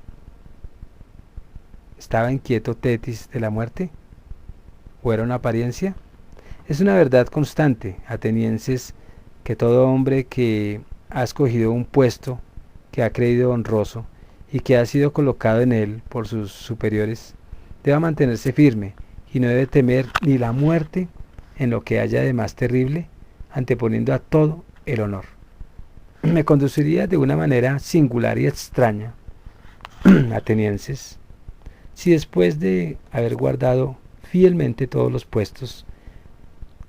A: ¿estaba inquieto Tetis de la muerte? ¿O era una apariencia? Es una verdad constante, atenienses, que todo hombre que ha escogido un puesto que ha creído honroso y que ha sido colocado en él por sus superiores, debe mantenerse firme y no debe temer ni la muerte en lo que haya de más terrible, anteponiendo a todo el honor. Me conduciría de una manera singular y extraña, atenienses, si después de haber guardado fielmente todos los puestos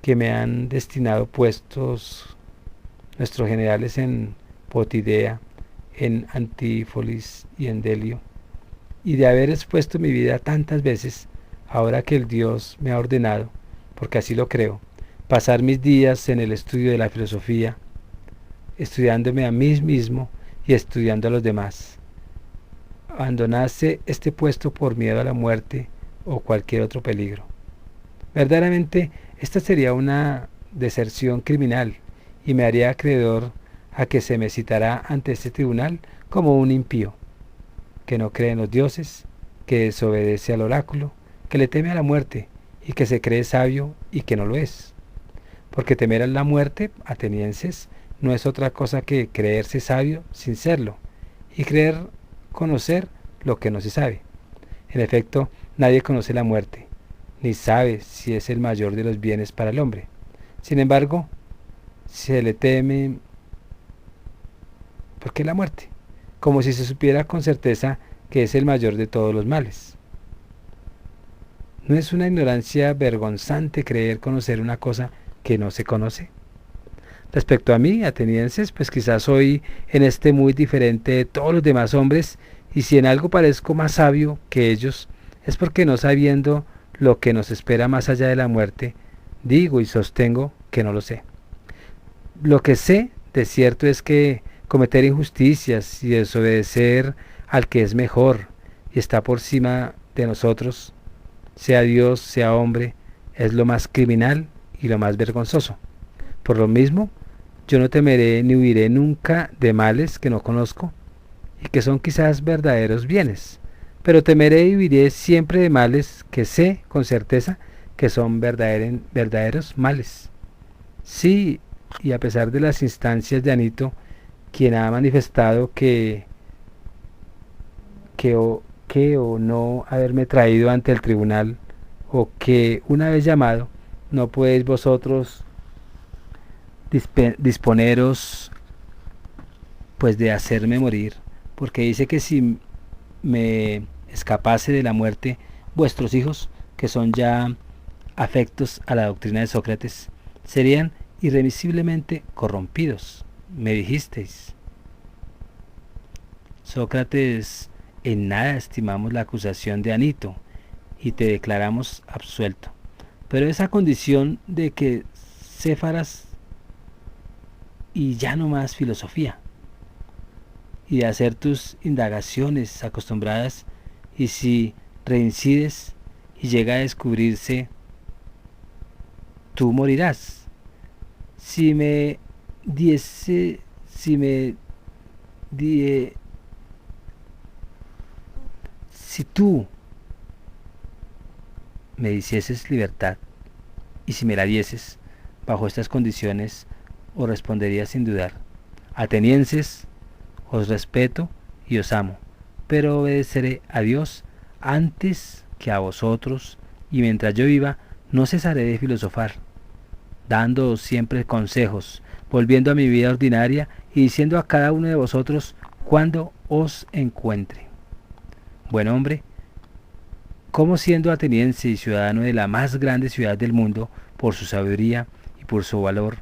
A: que me han destinado puestos nuestros generales en Potidea, en Antífolis y en Delio, y de haber expuesto mi vida tantas veces, ahora que el Dios me ha ordenado, porque así lo creo, pasar mis días en el estudio de la filosofía, estudiándome a mí mismo y estudiando a los demás. Abandonase este puesto por miedo a la muerte o cualquier otro peligro. Verdaderamente, esta sería una deserción criminal y me haría acreedor a que se me citará ante este tribunal como un impío, que no cree en los dioses, que desobedece al oráculo, que le teme a la muerte y que se cree sabio y que no lo es. Porque temer a la muerte, atenienses, no es otra cosa que creerse sabio sin serlo y creer conocer lo que no se sabe. En efecto, nadie conoce la muerte, ni sabe si es el mayor de los bienes para el hombre. Sin embargo, se le teme, ¿por qué la muerte? Como si se supiera con certeza que es el mayor de todos los males. ¿No es una ignorancia vergonzante creer conocer una cosa que no se conoce? Respecto a mí, atenienses, pues quizás soy en este muy diferente de todos los demás hombres, y si en algo parezco más sabio que ellos, es porque no sabiendo lo que nos espera más allá de la muerte, digo y sostengo que no lo sé. Lo que sé de cierto es que cometer injusticias y desobedecer al que es mejor y está por encima de nosotros, sea Dios, sea hombre, es lo más criminal y lo más vergonzoso. Por lo mismo, yo no temeré ni huiré nunca de males que no conozco y que son quizás verdaderos bienes, pero temeré y huiré siempre de males que sé con certeza que son verdaderos males. Sí, y a pesar de las instancias de Anito, quien ha manifestado que o no haberme traído ante el tribunal, o que una vez llamado, no podéis vosotros disponeros pues de hacerme morir, porque dice que si me escapase de la muerte, vuestros hijos, que son ya afectos a la doctrina de Sócrates, serían irremisiblemente corrompidos. Me dijisteis, Sócrates, en nada estimamos la acusación de Anito y te declaramos absuelto, pero esa condición de que céfaras y ya no más filosofía, y de hacer tus indagaciones acostumbradas, y si reincides y llega a descubrirse, tú morirás. Si tú me dicieses libertad, y si me la dieses, bajo estas condiciones, os respondería sin dudar: atenienses, os respeto y os amo, pero obedeceré a Dios antes que a vosotros, y mientras yo viva, no cesaré de filosofar, dándoos siempre consejos, volviendo a mi vida ordinaria y diciendo a cada uno de vosotros cuando os encuentre. Buen hombre, ¿cómo siendo ateniense y ciudadano de la más grande ciudad del mundo, por su sabiduría y por su valor,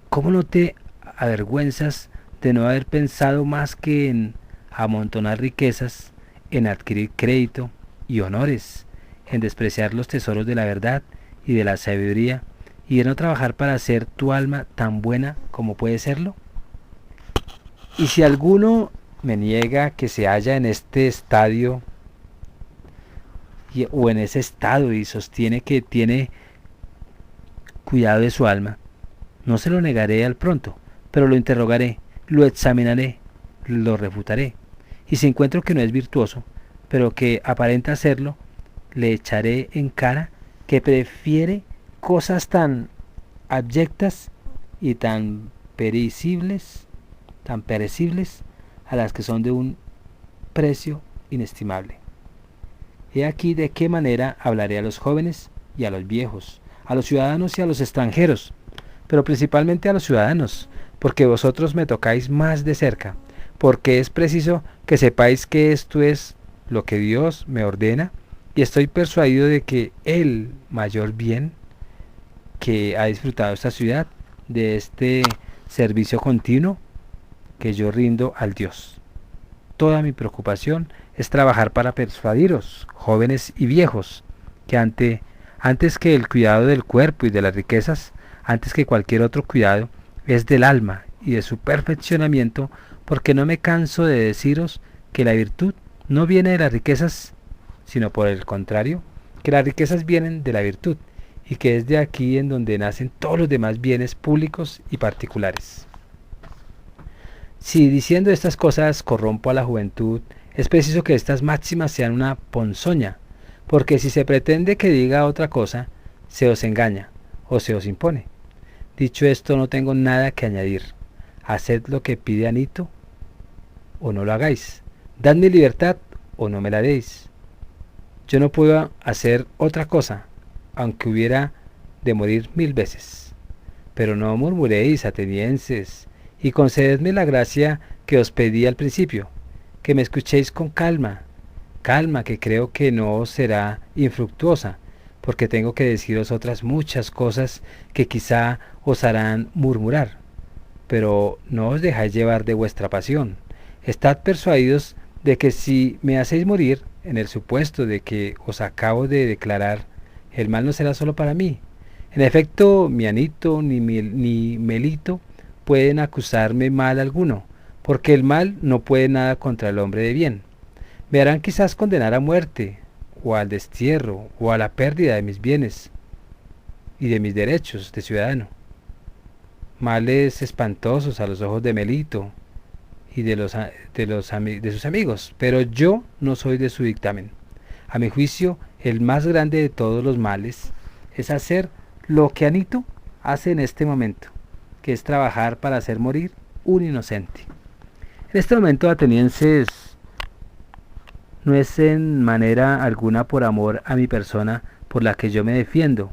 A: cómo no te avergüenzas de no haber pensado más que en amontonar riquezas, en adquirir crédito y honores, en despreciar los tesoros de la verdad y de la sabiduría, y de no trabajar para hacer tu alma tan buena como puede serlo? Y si alguno me niega que se halla en este estadio o en ese estado y sostiene que tiene cuidado de su alma, no se lo negaré al pronto, pero lo interrogaré, lo examinaré, lo refutaré, y si encuentro que no es virtuoso, pero que aparenta serlo, le echaré en cara que prefiere cosas tan abyectas y tan perecibles a las que son de un precio inestimable. He aquí de qué manera hablaré a los jóvenes y a los viejos, a los ciudadanos y a los extranjeros, pero principalmente a los ciudadanos, porque vosotros me tocáis más de cerca, porque es preciso que sepáis que esto es lo que Dios me ordena y estoy persuadido de que el mayor bien que ha disfrutado esta ciudad de este servicio continuo que yo rindo al Dios. Toda mi preocupación es trabajar para persuadiros, jóvenes y viejos, que antes que el cuidado del cuerpo y de las riquezas, antes que cualquier otro cuidado, es del alma y de su perfeccionamiento, porque no me canso de deciros que la virtud no viene de las riquezas, sino por el contrario, que las riquezas vienen de la virtud, y que es de aquí en donde nacen todos los demás bienes públicos y particulares. Si diciendo estas cosas corrompo a la juventud, es preciso que estas máximas sean una ponzoña, porque si se pretende que diga otra cosa, se os engaña o se os impone. Dicho esto, no tengo nada que añadir. Haced lo que pide Anito o no lo hagáis. Dadme libertad o no me la deis. Yo no puedo hacer otra cosa, aunque hubiera de morir 1000 veces. Pero no murmuréis, atenienses, y concededme la gracia que os pedí al principio, que me escuchéis con calma, que creo que no os será infructuosa, porque tengo que deciros otras muchas cosas que quizá os harán murmurar, pero no os dejáis llevar de vuestra pasión. Estad persuadidos de que si me hacéis morir, en el supuesto de que os acabo de declarar, el mal no será solo para mí. En efecto, ni Anito ni Melito pueden acusarme mal alguno, porque el mal no puede nada contra el hombre de bien. Me harán quizás condenar a muerte, o al destierro, o a la pérdida de mis bienes y de mis derechos de ciudadano. Males espantosos a los ojos de Melito y de sus amigos, pero yo no soy de su dictamen. A mi juicio, el más grande de todos los males es hacer lo que Anito hace en este momento, que es trabajar para hacer morir un inocente. En este momento, atenienses, no es en manera alguna por amor a mi persona por la que yo me defiendo,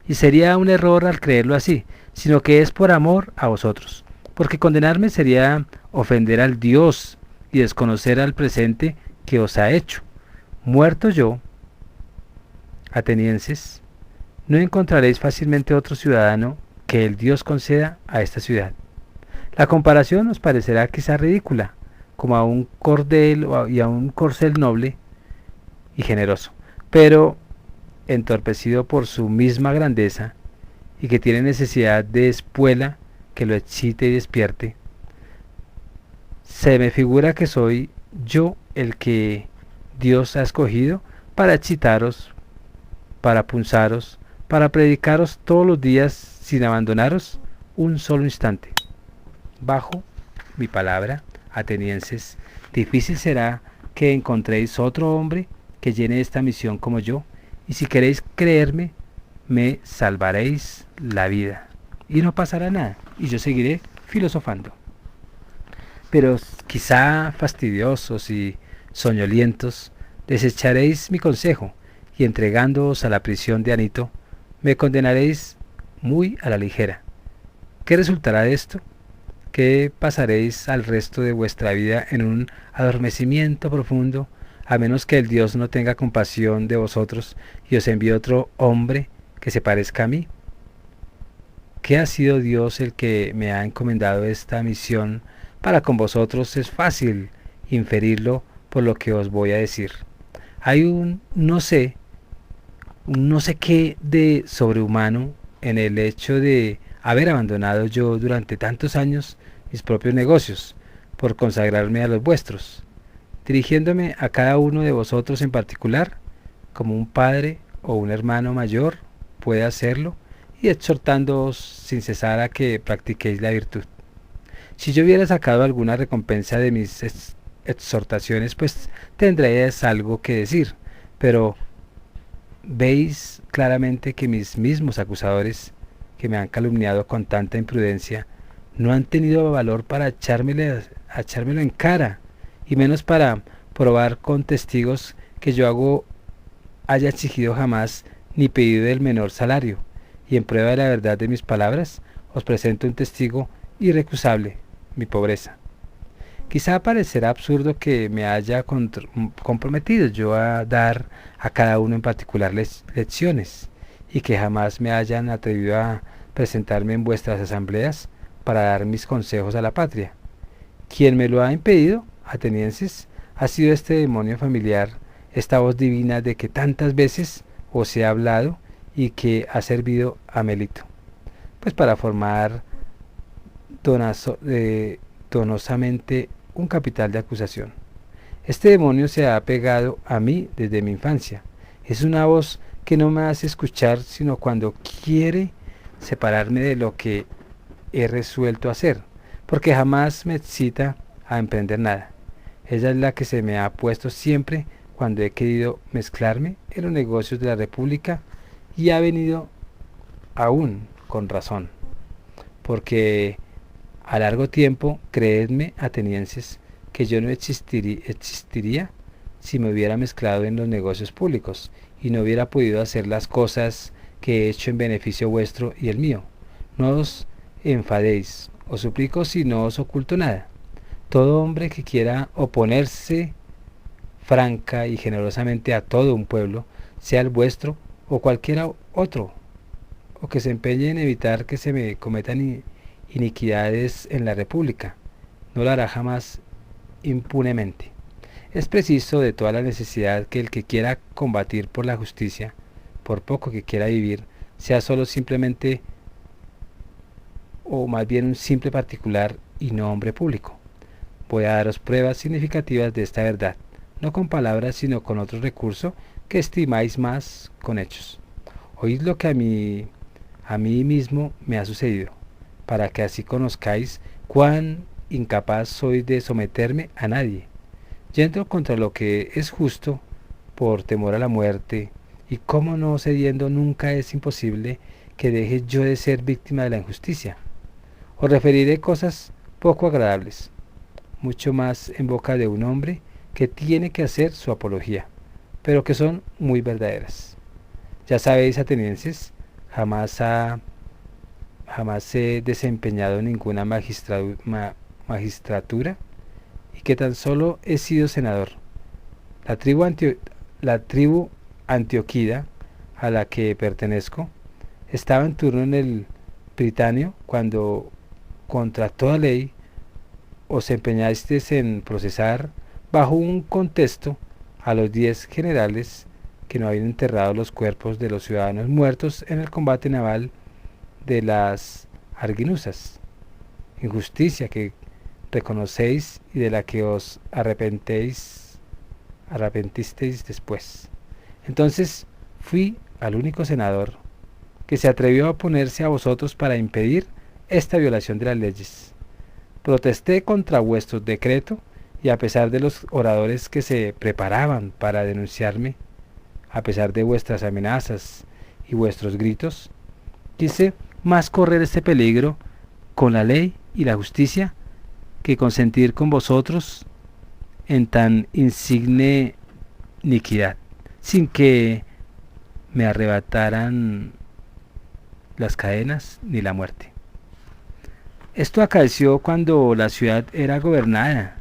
A: y sería un error al creerlo así, sino que es por amor a vosotros, porque condenarme sería ofender al Dios y desconocer al presente que os ha hecho. Muerto yo, atenienses, no encontraréis fácilmente otro ciudadano que el Dios conceda a esta ciudad. La comparación os parecerá quizá ridícula, como a un cordel y a un corcel noble y generoso, pero entorpecido por su misma grandeza y que tiene necesidad de espuela que lo excite y despierte. Se me figura que soy yo el que Dios ha escogido para excitaros, para punzaros, para predicaros todos los días sin abandonaros un solo instante. Bajo mi palabra, atenienses, difícil será que encontréis otro hombre que llene esta misión como yo, y si queréis creerme, me salvaréis la vida, y no pasará nada, y yo seguiré filosofando. Pero quizá fastidiosos y soñolientos, desecharéis mi consejo, y entregándoos a la prisión de Anito, me condenaréis muy a la ligera. ¿Qué resultará de esto? Que pasaréis al resto de vuestra vida en un adormecimiento profundo, a menos que el Dios no tenga compasión de vosotros y os envíe otro hombre que se parezca a mí. ¿Qué ha sido Dios el que me ha encomendado esta misión para con vosotros? Es fácil inferirlo por lo que os voy a decir. Hay un no sé qué de sobrehumano en el hecho de haber abandonado yo durante tantos años mis propios negocios por consagrarme a los vuestros, dirigiéndome a cada uno de vosotros en particular, como un padre o un hermano mayor puede hacerlo, y exhortándoos sin cesar a que practiquéis la virtud. Si yo hubiera sacado alguna recompensa de mis exhortaciones, pues tendréis algo que decir, pero veis claramente que mis mismos acusadores, que me han calumniado con tanta imprudencia, no han tenido valor para echármelo en cara, y menos para probar con testigos que yo haya exigido jamás ni pedido el menor salario, y en prueba de la verdad de mis palabras, os presento un testigo irrecusable, mi pobreza. Quizá parecerá absurdo que me haya comprometido yo a dar a cada uno en particular lecciones y que jamás me hayan atrevido a presentarme en vuestras asambleas para dar mis consejos a la patria. Quien me lo ha impedido, atenienses, ha sido este demonio familiar, esta voz divina de que tantas veces os he hablado y que ha servido a Melito, pues para formar donosamente un capital de acusación. Este demonio se ha pegado a mí desde mi infancia. Es una voz que no me hace escuchar sino cuando quiere separarme de lo que he resuelto hacer, porque jamás me excita a emprender nada. Ella es la que se me ha puesto siempre cuando he querido mezclarme en los negocios de la República y ha venido aún con razón, porque a largo tiempo, creedme, atenienses, que yo no existiría si me hubiera mezclado en los negocios públicos y no hubiera podido hacer las cosas que he hecho en beneficio vuestro y el mío. No os enfadéis, os suplico si no os oculto nada. Todo hombre que quiera oponerse franca y generosamente a todo un pueblo, sea el vuestro o cualquiera otro, o que se empeñe en evitar que se me cometan iniquidades en la República, no lo hará jamás impunemente. Es preciso de toda la necesidad que el que quiera combatir por la justicia, por poco que quiera vivir, sea solo simplemente o más bien un simple particular y no hombre público. Voy a daros pruebas significativas de esta verdad, no con palabras sino con otro recurso que estimáis más con hechos. Oíd lo que a mí mismo me ha sucedido, para que así conozcáis cuán incapaz soy de someterme a nadie, yendo contra lo que es justo por temor a la muerte, y cómo no cediendo nunca es imposible que deje yo de ser víctima de la injusticia. Os referiré cosas poco agradables, mucho más en boca de un hombre que tiene que hacer su apología, pero que son muy verdaderas. Ya sabéis, atenienses, jamás he desempeñado ninguna magistratura y que tan solo he sido senador. La tribu antioquida a la que pertenezco estaba en turno en el Británio cuando contra toda ley os empeñasteis en procesar bajo un contexto a los 10 generales que no habían enterrado los cuerpos de los ciudadanos muertos en el combate naval de las Arginusas, injusticia que reconocéis y de la que os arrepentisteis después. Entonces fui al único senador que se atrevió a oponerse a vosotros para impedir esta violación de las leyes. Protesté contra vuestro decreto y a pesar de los oradores que se preparaban para denunciarme, a pesar de vuestras amenazas y vuestros gritos, quise más correr este peligro con la ley y la justicia que consentir con vosotros en tan insigne iniquidad, sin que me arrebataran las cadenas ni la muerte. Esto acaeció cuando la ciudad era gobernada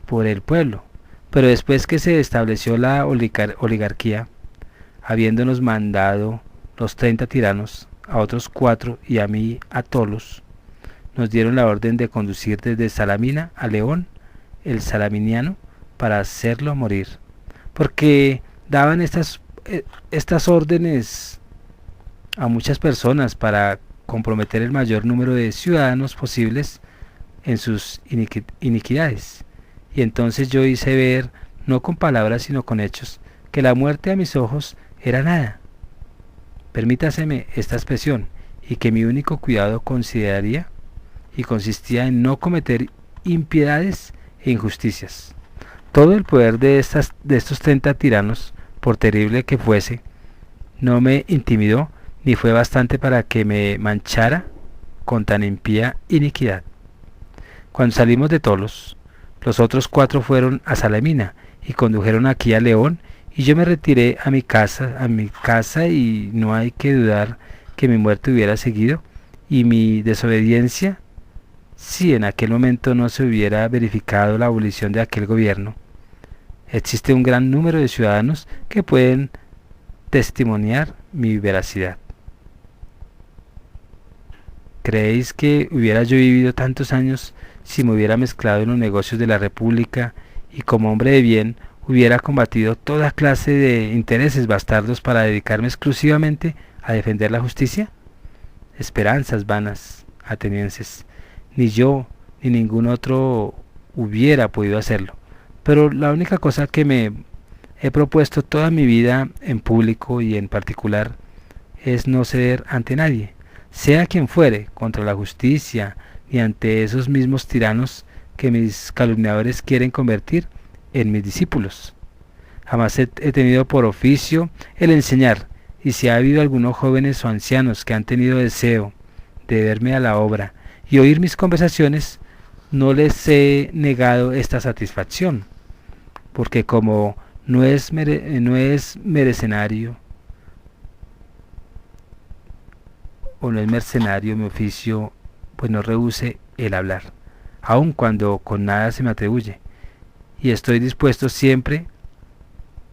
A: por el pueblo, pero después que se estableció la oligarquía, habiéndonos mandado los 30 tiranos, a otros 4 y a mí a Tolos, nos dieron la orden de conducir desde Salamina a León, el salaminiano, para hacerlo morir, porque daban estas órdenes a muchas personas para comprometer el mayor número de ciudadanos posibles en sus iniquidades. Y entonces yo hice ver, no con palabras sino con hechos, que la muerte a mis ojos era nada. Permítaseme esta expresión, y que mi único cuidado consistía en no cometer impiedades e injusticias. Todo el poder de estos 30 tiranos, por terrible que fuese, no me intimidó ni fue bastante para que me manchara con tan impía iniquidad. Cuando salimos de Tolos, los otros 4 fueron a Salamina y condujeron aquí a León, y yo me retiré a mi casa, y no hay que dudar que mi muerte hubiera seguido, y mi desobediencia si en aquel momento no se hubiera verificado la abolición de aquel gobierno. Existe un gran número de ciudadanos que pueden testimoniar mi veracidad. ¿Creéis que hubiera yo vivido tantos años si me hubiera mezclado en los negocios de la República y como hombre de bien hubiera combatido toda clase de intereses bastardos para dedicarme exclusivamente a defender la justicia? Esperanzas vanas, atenienses. Ni yo ni ningún otro hubiera podido hacerlo. Pero la única cosa que me he propuesto toda mi vida en público y en particular es no ceder ante nadie, sea quien fuere, contra la justicia ni ante esos mismos tiranos que mis calumniadores quieren convertir en mis discípulos. Jamás he tenido por oficio el enseñar, y si ha habido algunos jóvenes o ancianos que han tenido deseo de verme a la obra y oír mis conversaciones, no les he negado esta satisfacción, porque como no es mercenario mi oficio, pues no rehúse el hablar, aun cuando con nada se me atribuye, y estoy dispuesto siempre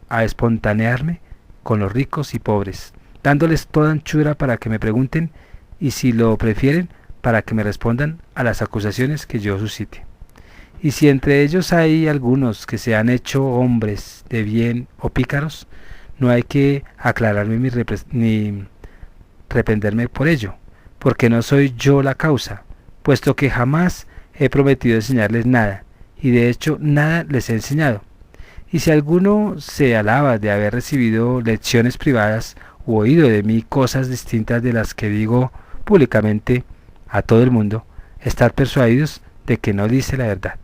A: a espontanearme con los ricos y pobres, dándoles toda anchura para que me pregunten y si lo prefieren para que me respondan a las acusaciones que yo suscite. Y si entre ellos hay algunos que se han hecho hombres de bien o pícaros, no hay que aclararme ni reprenderme por ello, porque no soy yo la causa, puesto que jamás he prometido enseñarles nada, y de hecho nada les he enseñado. Y si alguno se alaba de haber recibido lecciones privadas u oído de mí cosas distintas de las que digo públicamente a todo el mundo, estar persuadidos de que no dice la verdad.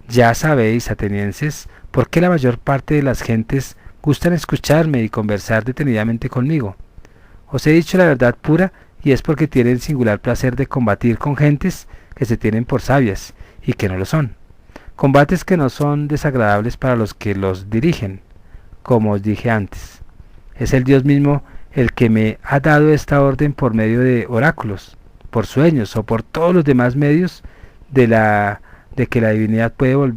A: Ya sabéis, atenienses, por qué la mayor parte de las gentes gustan escucharme y conversar detenidamente conmigo. Os he dicho la verdad pura, y es porque tienen singular placer de combatir con gentes que se tienen por sabias y que no lo son. Combates que no son desagradables para los que los dirigen, como os dije antes. Es el Dios mismo el que me ha dado esta orden por medio de oráculos, por sueños o por todos los demás medios de que la divinidad puede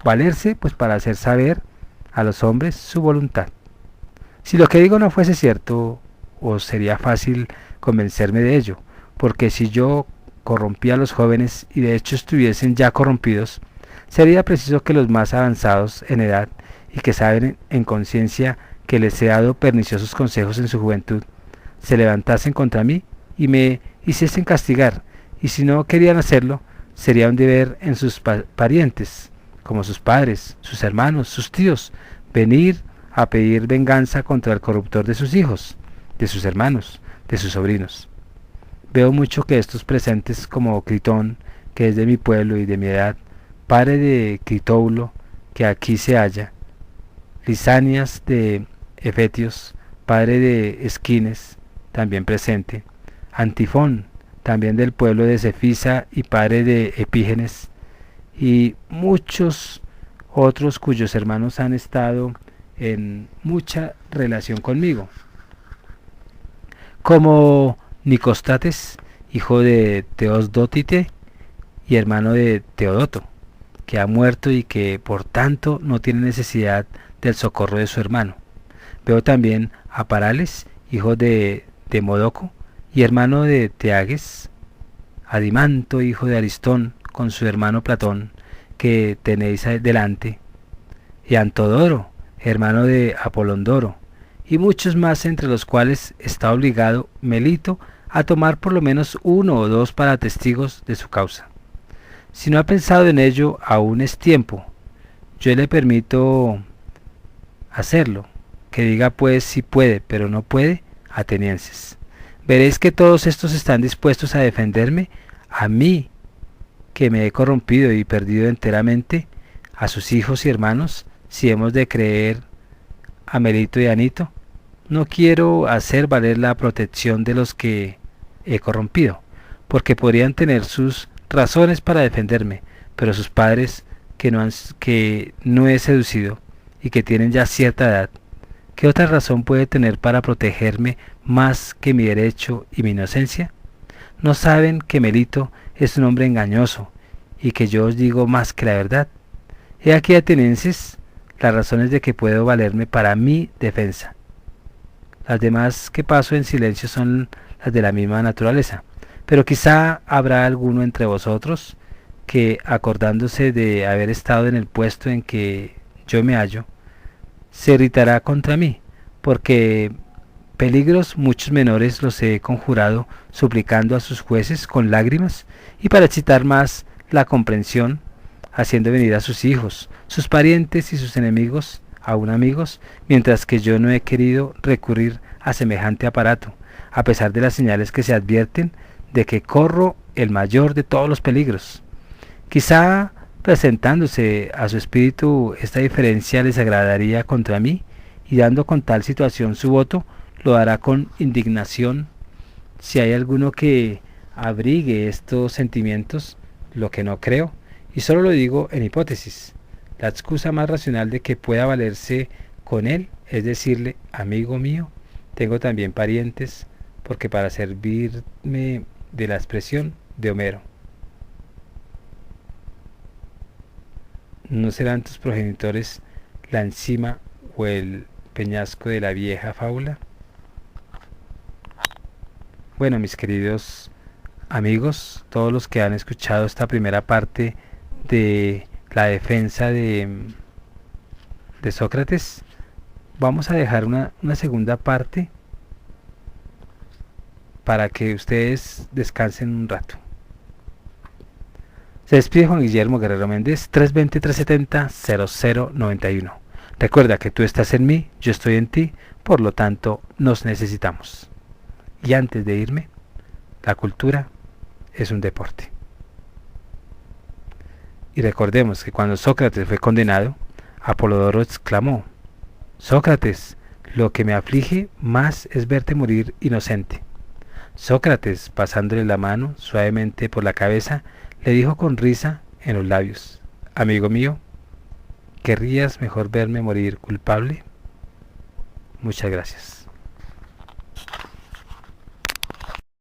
A: valerse pues para hacer saber a los hombres su voluntad. Si lo que digo no fuese cierto, os sería fácil convencerme de ello, porque si yo corrompía a los jóvenes y de hecho estuviesen ya corrompidos, sería preciso que los más avanzados en edad y que saben en conciencia que les he dado perniciosos consejos en su juventud, se levantasen contra mí y me hiciesen castigar, y si no querían hacerlo, sería un deber en sus parientes, como sus padres, sus hermanos, sus tíos, venir a pedir venganza contra el corruptor de sus hijos, de sus hermanos, de sus sobrinos. Veo mucho que estos presentes, como Critón, que es de mi pueblo y de mi edad, padre de Critoulo, que aquí se halla, Lisanias de Efetios, padre de Esquines, también presente, Antifón, también del pueblo de Cefisa y padre de Epígenes, y muchos otros cuyos hermanos han estado en mucha relación conmigo, como Nicostrates, hijo de Teosdótite y hermano de Teodoto, que ha muerto y que por tanto no tiene necesidad del socorro de su hermano. Veo también a Parales, hijo de Demodoco y hermano de Teages, a Dimanto, hijo de Aristón, con su hermano Platón, que tenéis delante, y a Antodoro, hermano de Apolondoro, y muchos más, entre los cuales está obligado Melito a tomar por lo menos uno o dos para testigos de su causa. Si no ha pensado en ello, aún es tiempo. Yo le permito hacerlo. Que diga pues si puede, pero no puede, atenienses. Veréis que todos estos están dispuestos a defenderme, a mí, que me he corrompido y perdido enteramente, a sus hijos y hermanos, si hemos de creer a Melito y Anito. No quiero hacer valer la protección de los que he corrompido, porque podrían tener sus razones para defenderme, pero sus padres que no he seducido y que tienen ya cierta edad, ¿qué otra razón puede tener para protegerme más que mi derecho y mi inocencia? ¿No saben que Melito es un hombre engañoso, y que yo os digo más que la verdad. He aquí, atenienses, las razones de que puedo valerme para mi defensa. Las demás que paso en silencio son las de la misma naturaleza, pero quizá habrá alguno entre vosotros que, acordándose de haber estado en el puesto en que yo me hallo, se irritará contra mí, porque peligros muchos menores los he conjurado suplicando a sus jueces con lágrimas, y para excitar más la comprensión, haciendo venir a sus hijos, sus parientes y sus enemigos, aún amigos, mientras que yo no he querido recurrir a semejante aparato, a pesar de las señales que se advierten de que corro el mayor de todos los peligros. Quizá, presentándose a su espíritu esta diferencia, les agradaría contra mí, y dando con tal situación su voto, lo hará con indignación. Si hay alguno que abrigue estos sentimientos, lo que no creo, y solo lo digo en hipótesis, la excusa más racional de que pueda valerse con él es decirle: amigo mío, tengo también parientes, porque para servirme de la expresión de Homero, ¿no serán tus progenitores la encima o el peñasco de la vieja fábula? Bueno, mis queridos amigos, todos los que han escuchado esta primera parte de la defensa de Sócrates, vamos a dejar una segunda parte para que ustedes descansen un rato. Se despide Juan Guillermo Guerrero Méndez, 320-370-0091. Recuerda que tú estás en mí, yo estoy en ti, por lo tanto nos necesitamos. Y antes de irme, la cultura es un deporte. Y recordemos que cuando Sócrates fue condenado, Apolodoro exclamó: Sócrates, lo que me aflige más es verte morir inocente. Sócrates, pasándole la mano suavemente por la cabeza, le dijo con risa en los labios: amigo mío, ¿querrías mejor verme morir culpable? Muchas gracias.